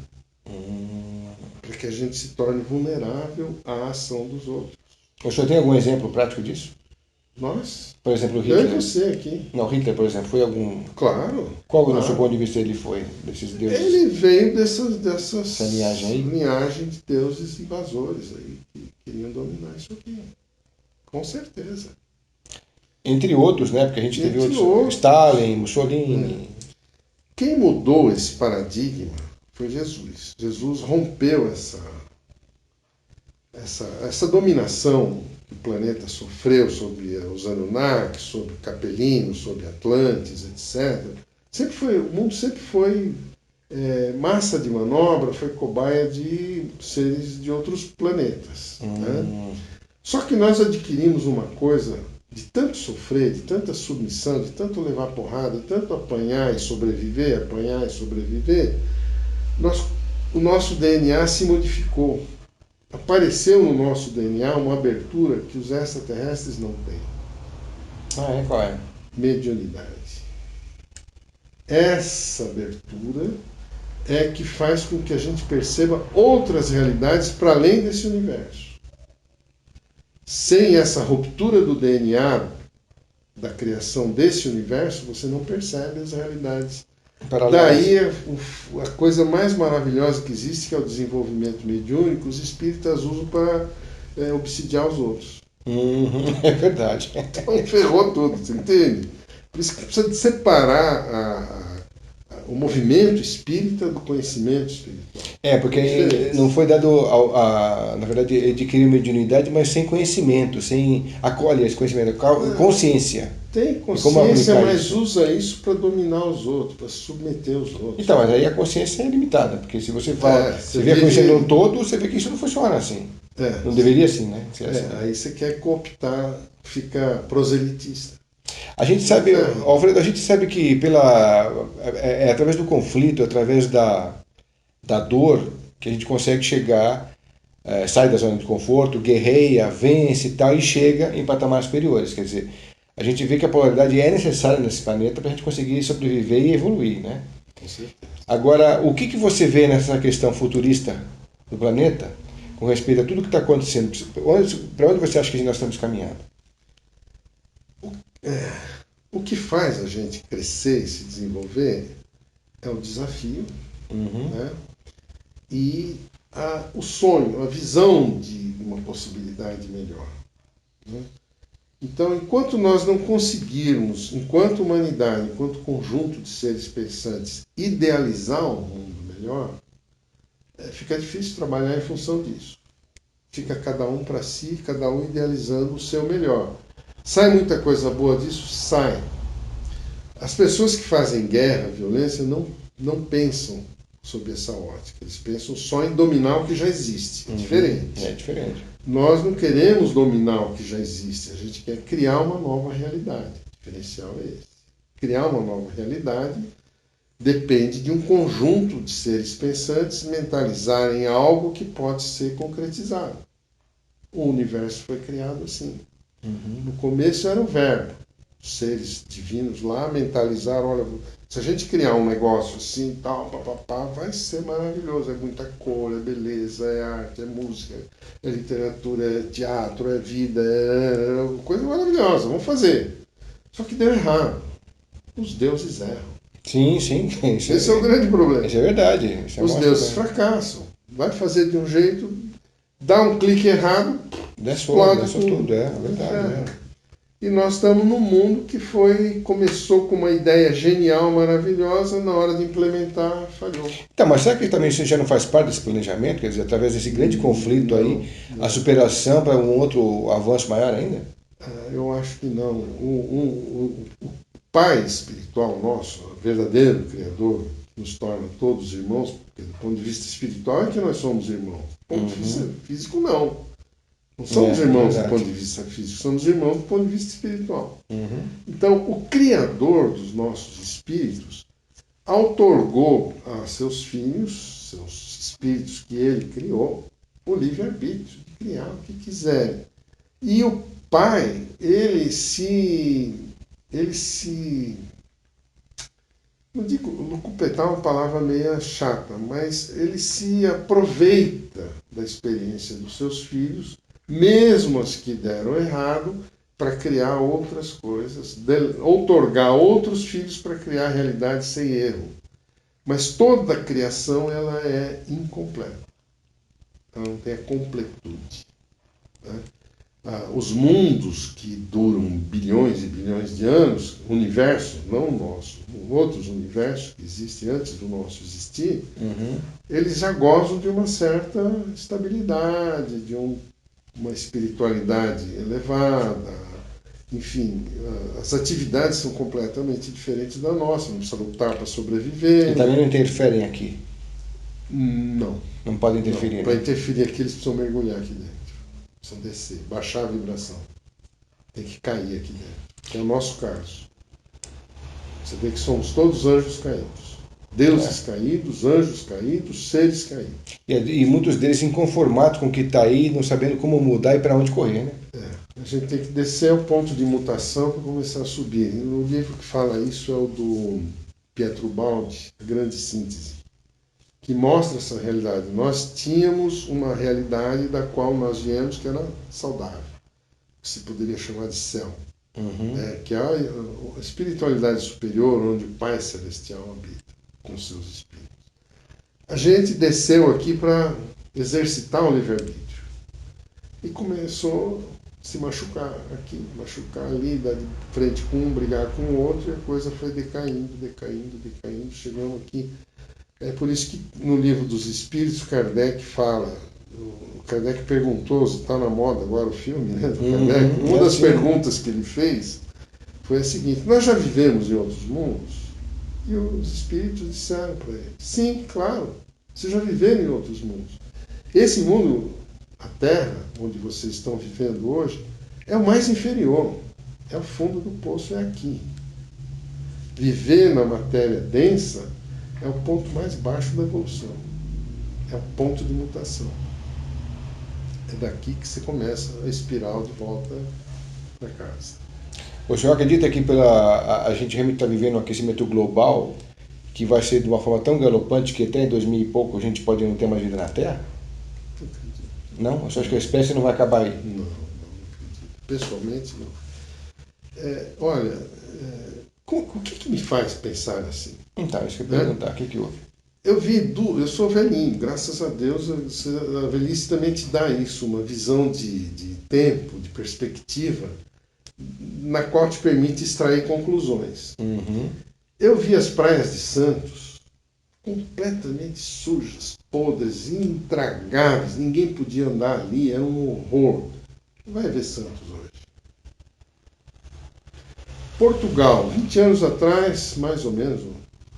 Para que a gente se torne vulnerável à ação dos outros. O senhor tem algum exemplo prático disso? Nós? Por exemplo, o Hitler. Eu e você aqui. Não, Hitler, por exemplo, foi algum... Claro. Qual, no seu ponto de vista, ele foi? Desses deuses? Ele veio dessas linhagem de deuses invasores aí, que queriam dominar isso aqui. Com certeza. Entre outros, né? Porque a gente teve outros. Stalin, Mussolini. Quem mudou esse paradigma foi Jesus. Jesus rompeu essa dominação que o planeta sofreu sobre os Anunnaki, sobre Capelinos, sobre Atlantes, etc. O mundo sempre foi massa de manobra, foi cobaia de seres de outros planetas. Né? Só que nós adquirimos uma coisa de tanto sofrer, de tanta submissão, de tanto levar porrada, de tanto apanhar e sobreviver, o nosso DNA se modificou. Apareceu no nosso DNA uma abertura que os extraterrestres não têm. Qual é? Mediunidade. Essa abertura é que faz com que a gente perceba outras realidades para além desse universo. Sem essa ruptura do DNA da criação desse universo, você não percebe as realidades. Daí a coisa mais maravilhosa que existe, que é o desenvolvimento mediúnico, os espíritas usam para obsidiar os outros. É verdade. Então ferrou tudo, você entende? Por isso que precisa de separar o movimento espírita do conhecimento espiritual. Porque não foi dado, na verdade, adquirir mediunidade, mas sem conhecimento, sem acolher esse conhecimento, consciência. Tem consciência, mas usa isso para dominar os outros, para submeter os outros. Então, mas aí a consciência é limitada, porque se você fala, você vê a consciência no todo, você vê que isso não funciona assim. Não deveria assim, né? Assim. Aí você quer cooptar, fica proselitista. A gente sabe, Alfredo, a gente sabe que é através do conflito, através da dor, que a gente consegue chegar, sai da zona de conforto, guerreia, vence e tal, e chega em patamares superiores. Quer dizer, a gente vê que a polaridade é necessária nesse planeta para a gente conseguir sobreviver e evoluir, né? Com certeza. Agora, o que você vê nessa questão futurista do planeta, com respeito a tudo que está acontecendo? Para onde você acha que nós estamos caminhando? O que faz a gente crescer e se desenvolver é o desafio, né? E o sonho, a visão de uma possibilidade melhor. Né? Então, enquanto nós não conseguirmos, enquanto humanidade, enquanto conjunto de seres pensantes, idealizar um mundo melhor, fica difícil trabalhar em função disso. Fica cada um para si, cada um idealizando o seu melhor. Sai muita coisa boa disso? Sai. As pessoas que fazem guerra, violência, não pensam sob essa ótica. Eles pensam só em dominar o que já existe. É diferente. É diferente. Nós não queremos dominar o que já existe. A gente quer criar uma nova realidade. O diferencial é esse. Criar uma nova realidade depende de um conjunto de seres pensantes mentalizarem algo que pode ser concretizado. O universo foi criado assim. No começo era o verbo. Os seres divinos lá mentalizaram, olha, se a gente criar um negócio assim, tal, papapá, vai ser maravilhoso. É muita cor, é beleza, é arte, é música, é literatura, é teatro, é vida, é coisa maravilhosa, vamos fazer. Só que deu errado. Os deuses erram. Sim. Esse é o grande problema. Isso é verdade. Os deuses fracassam. Vai fazer de um jeito, dá um clique errado, explode tudo. É verdade. E nós estamos num mundo que começou com uma ideia genial, maravilhosa, na hora de implementar, falhou. Então, mas será que também isso já não faz parte desse planejamento? Quer dizer, através desse grande conflito aí, a superação para um outro avanço maior ainda? Eu acho que não. O Pai espiritual nosso, o verdadeiro Criador, que nos torna todos irmãos, porque do ponto de vista espiritual é que nós somos irmãos. Do ponto de vista físico, não. Não somos irmãos do ponto de vista físico, somos irmãos do ponto de vista espiritual. Então, o Criador dos nossos espíritos outorgou a seus filhos, seus espíritos que ele criou, o livre-arbítrio de criar o que quiserem. E o Pai, ele se não digo, lucupetar é uma palavra meio chata, mas ele se aproveita da experiência dos seus filhos, mesmo as que deram errado, para criar outras coisas, outorgar outros filhos para criar realidade sem erro. Mas toda a criação ela é incompleta. Ela não tem a completude. Né? os mundos que duram bilhões e bilhões de anos, o universo, não o nosso, outros universos que existem antes do nosso existir, eles já gozam de uma certa estabilidade, de uma espiritualidade elevada, enfim, as atividades são completamente diferentes da nossa, não precisa lutar para sobreviver. E também não interferem aqui? Não. Não podem interferir? Para interferir aqui eles precisam mergulhar aqui dentro, precisam descer, baixar a vibração. Tem que cair aqui dentro, que é o nosso caso. Você vê que somos todos anjos caídos. Deuses caídos, anjos caídos, seres caídos. E muitos deles inconformados com o que está aí, não sabendo como mudar e para onde correr, né? A gente tem que descer ao ponto de mutação para começar a subir. E o livro que fala isso é o do Pietro Baldi, A Grande Síntese, que mostra essa realidade. Nós tínhamos uma realidade da qual nós viemos que era saudável, que se poderia chamar de céu. Que é a espiritualidade superior, onde o Pai Celestial habita com seus espíritos. A gente desceu aqui para exercitar o livre-arbítrio e começou a se machucar aqui, machucar ali, dar de frente com um, brigar com o outro, e a coisa foi decaindo, chegamos aqui. É por isso que no livro dos Espíritos, Kardec fala, o Kardec perguntou, está na moda agora o filme, né, do Kardec, uma das perguntas que ele fez foi a seguinte: nós já vivemos em outros mundos? E os Espíritos disseram para ele: sim, claro, vocês já viveram em outros mundos. Esse mundo, a Terra, onde vocês estão vivendo hoje, é o mais inferior, é o fundo do poço, é aqui. Viver na matéria densa é o ponto mais baixo da evolução, é o ponto de mutação. É daqui que você começa a espiral de volta para casa. O senhor acredita que a gente realmente está vivendo um aquecimento global que vai ser de uma forma tão galopante que até em 2000 e pouco a gente pode não ter mais vida na Terra? Não? O senhor acha que a espécie não vai acabar aí? Não acredito. Pessoalmente, não. Olha, o que me faz pensar assim? Então, isso que eu ia perguntar. O que houve? Eu sou velhinho, graças a Deus a velhice também te dá isso, uma visão de tempo, de perspectiva, na qual te permite extrair conclusões. Eu vi as praias de Santos completamente sujas, podres, intragáveis, ninguém podia andar ali, era um horror. Vai ver Santos hoje. Portugal, 20 anos atrás, mais ou menos,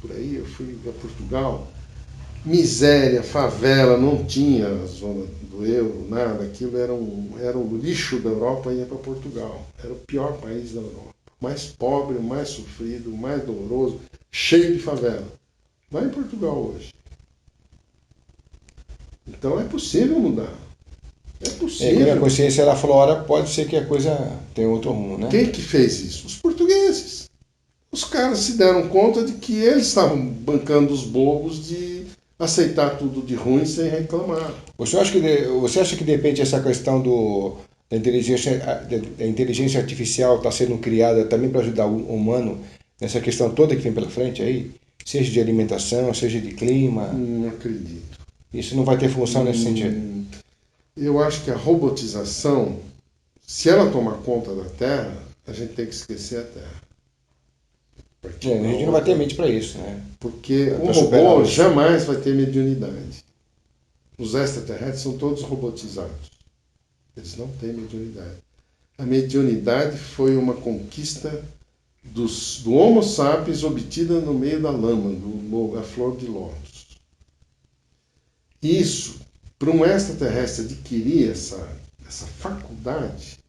por aí, eu fui a Portugal, miséria, favela, não tinha a zona do euro, nada, aquilo era o lixo da Europa, ia para Portugal, era o pior país da Europa, mais pobre, mais sofrido, mais doloroso, cheio de favela. Vai em Portugal hoje. Então é possível mudar. É possível. Quando a consciência ela flora, pode ser que a coisa tenha outro rumo, né? Quem que fez isso? Os portugueses. Os caras se deram conta de que eles estavam bancando os bobos de aceitar tudo de ruim sem reclamar. Você acha que de repente essa questão da inteligência artificial está sendo criada também para ajudar o humano nessa questão toda que vem pela frente aí? Seja de alimentação, seja de clima? Não acredito. Isso não vai ter função nesse sentido? Eu acho que a robotização, se ela tomar conta da Terra, a gente tem que esquecer a Terra. A gente não vai ter mente para isso, né? Porque o robô jamais vai ter mediunidade. Os extraterrestres são todos robotizados. Eles não têm mediunidade. A mediunidade foi uma conquista do Homo sapiens obtida no meio da lama, da flor de lótus. Isso, para um extraterrestre adquirir essa faculdade,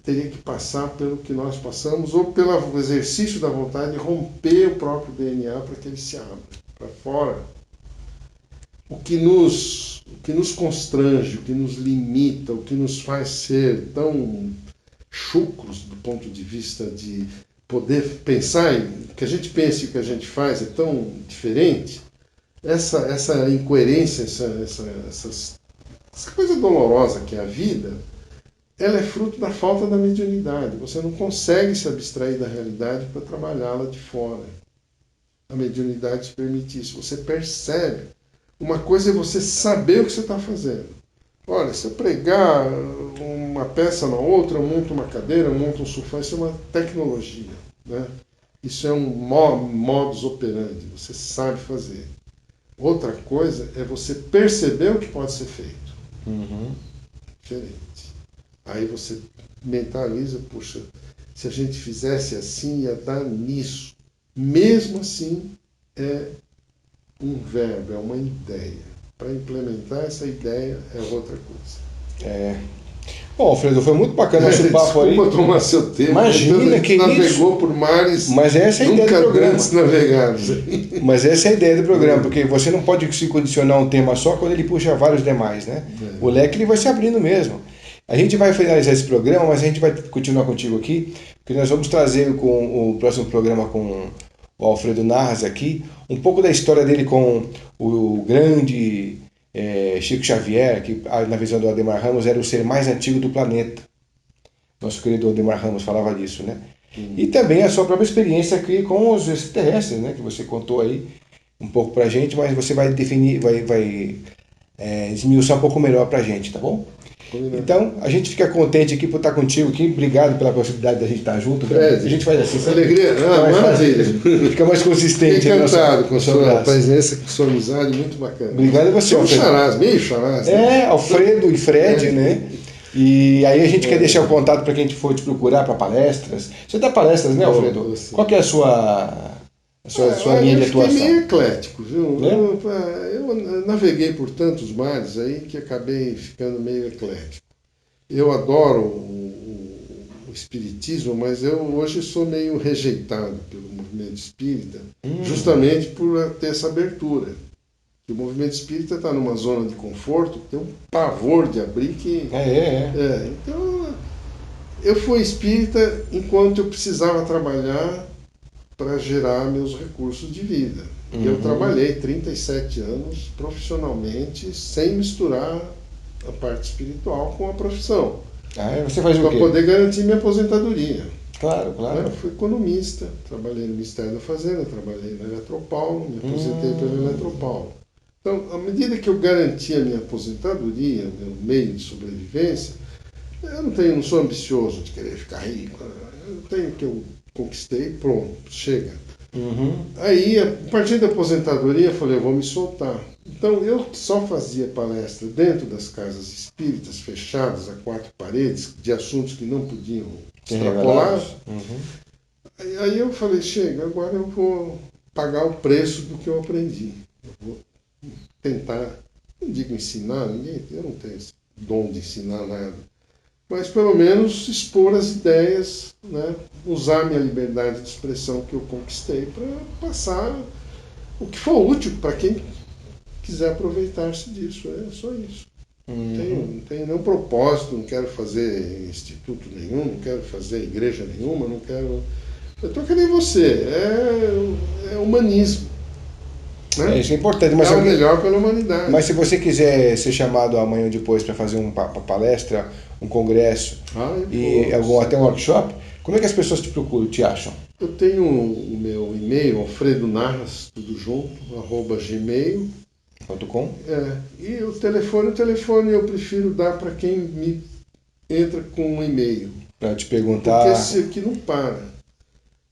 teria que passar pelo que nós passamos, ou pelo exercício da vontade de romper o próprio DNA para que ele se abra para fora. O que nos constrange, o que nos limita, o que nos faz ser tão chucros do ponto de vista de poder pensar, que a gente pensa e o que a gente faz é tão diferente, essa incoerência, essa coisa dolorosa que é a vida, ela é fruto da falta da mediunidade. Você não consegue se abstrair da realidade para trabalhá-la de fora. A mediunidade te permite isso. Você percebe. Uma coisa é você saber o que você está fazendo. Olha, se eu pregar uma peça na outra, eu monto uma cadeira, eu monto um sofá, isso é uma tecnologia, né? Isso é um modus operandi, você sabe fazer. Outra coisa é você perceber o que pode ser feito. Diferente. Aí você mentaliza, puxa, se a gente fizesse assim, ia dar nisso. Mesmo assim, é um verbo, é uma ideia. Para implementar essa ideia é outra coisa. Bom, Alfredo, foi muito bacana esse papo aí. Desculpa tomar seu tempo. Imagina que navegou isso. por mares Mas essa é a ideia do nunca programa. antes navegados. Mas essa é a ideia do programa, porque você não pode se condicionar a um tema só quando ele puxa vários demais, né? O leque ele vai se abrindo mesmo. A gente vai finalizar esse programa, mas a gente vai continuar contigo aqui, porque nós vamos trazer com o próximo programa com o Alfredo Narras aqui, um pouco da história dele com o grande Chico Xavier, que na visão do Ademar Ramos era o ser mais antigo do planeta. Nosso querido Ademar Ramos falava disso, né? E também a sua própria experiência aqui com os extraterrestres, né? Que você contou aí um pouco pra gente, mas você vai definir, vai esmiuçar um pouco melhor pra gente, tá bom? Então, a gente fica contente aqui por estar contigo aqui. Obrigado pela possibilidade da gente estar junto. Fred, a gente faz assim, sabe? alegria. Fica mais consistente. Fiquei encantado com a sua presença, com a sua amizade, muito bacana. Obrigado a você, Alfredo. Meio charás. Né? Alfredo e Fred, né? E aí a gente quer deixar o contato para quem for te procurar para palestras. Você dá palestras, né, Alfredo? Qual que é a sua linha de atuação? Eu fiquei meio eclético, viu? Eu naveguei por tantos mares aí que acabei ficando meio eclético. Eu adoro o espiritismo, mas eu hoje sou meio rejeitado pelo movimento espírita, justamente por ter essa abertura. O movimento espírita está numa zona de conforto, tem um pavor de abrir que... Então, eu fui espírita enquanto eu precisava trabalhar para gerar meus recursos de vida. E eu trabalhei 37 anos profissionalmente, sem misturar a parte espiritual com a profissão. Você faz o quê? Para poder garantir minha aposentadoria. Claro. Eu fui economista, trabalhei no Ministério da Fazenda, trabalhei na Eletropaulo, me aposentei pela Eletropaulo. Então, à medida que eu garantia minha aposentadoria, meu meio de sobrevivência, eu não sou ambicioso de querer ficar rico. Eu tenho o que eu conquistei, pronto, chega. Aí, a partir da aposentadoria, eu falei, eu vou me soltar. Então, eu só fazia palestra dentro das casas espíritas, fechadas a 4 paredes, de assuntos que não podiam extrapolar. Aí eu falei, chega, agora eu vou pagar o preço do que eu aprendi. Eu vou tentar, não digo ensinar ninguém, eu não tenho esse dom de ensinar nada, mas pelo menos expor as ideias, né? Usar minha liberdade de expressão que eu conquistei para passar o que for útil para quem quiser aproveitar-se disso. É só isso. Não tenho nenhum propósito, não quero fazer instituto nenhum, não quero fazer igreja nenhuma, não quero... Eu estou que nem você, é humanismo. Né? Isso é importante. Mas é o melhor pela humanidade. Mas se você quiser ser chamado amanhã ou depois para fazer uma palestra, um congresso até um workshop, como é que as pessoas te procuram, te acham? Eu tenho o meu e-mail, alfredonarras, tudo junto, @gmail.com. E o telefone eu prefiro dar para quem me entra com um e-mail. Para te perguntar. Porque esse aqui não para.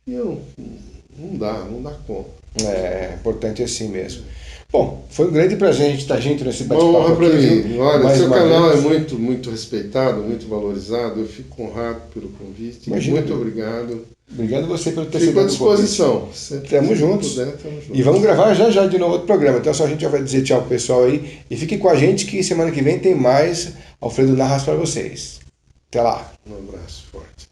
E não dá conta. É importante assim mesmo. Bom, foi um grande prazer estar junto nesse bate-papo. Uma honra para mim. Olha, seu canal vez. É muito respeitado, muito valorizado. Eu fico honrado pelo convite. Imagina, muito obrigado. Obrigado a você pelo ter sido à disposição. Estamos juntos. E vamos gravar já de novo outro programa. Então só a gente já vai dizer tchau pro pessoal aí. E fique com a gente que semana que vem tem mais Alfredo Narras para vocês. Até lá. Um abraço forte.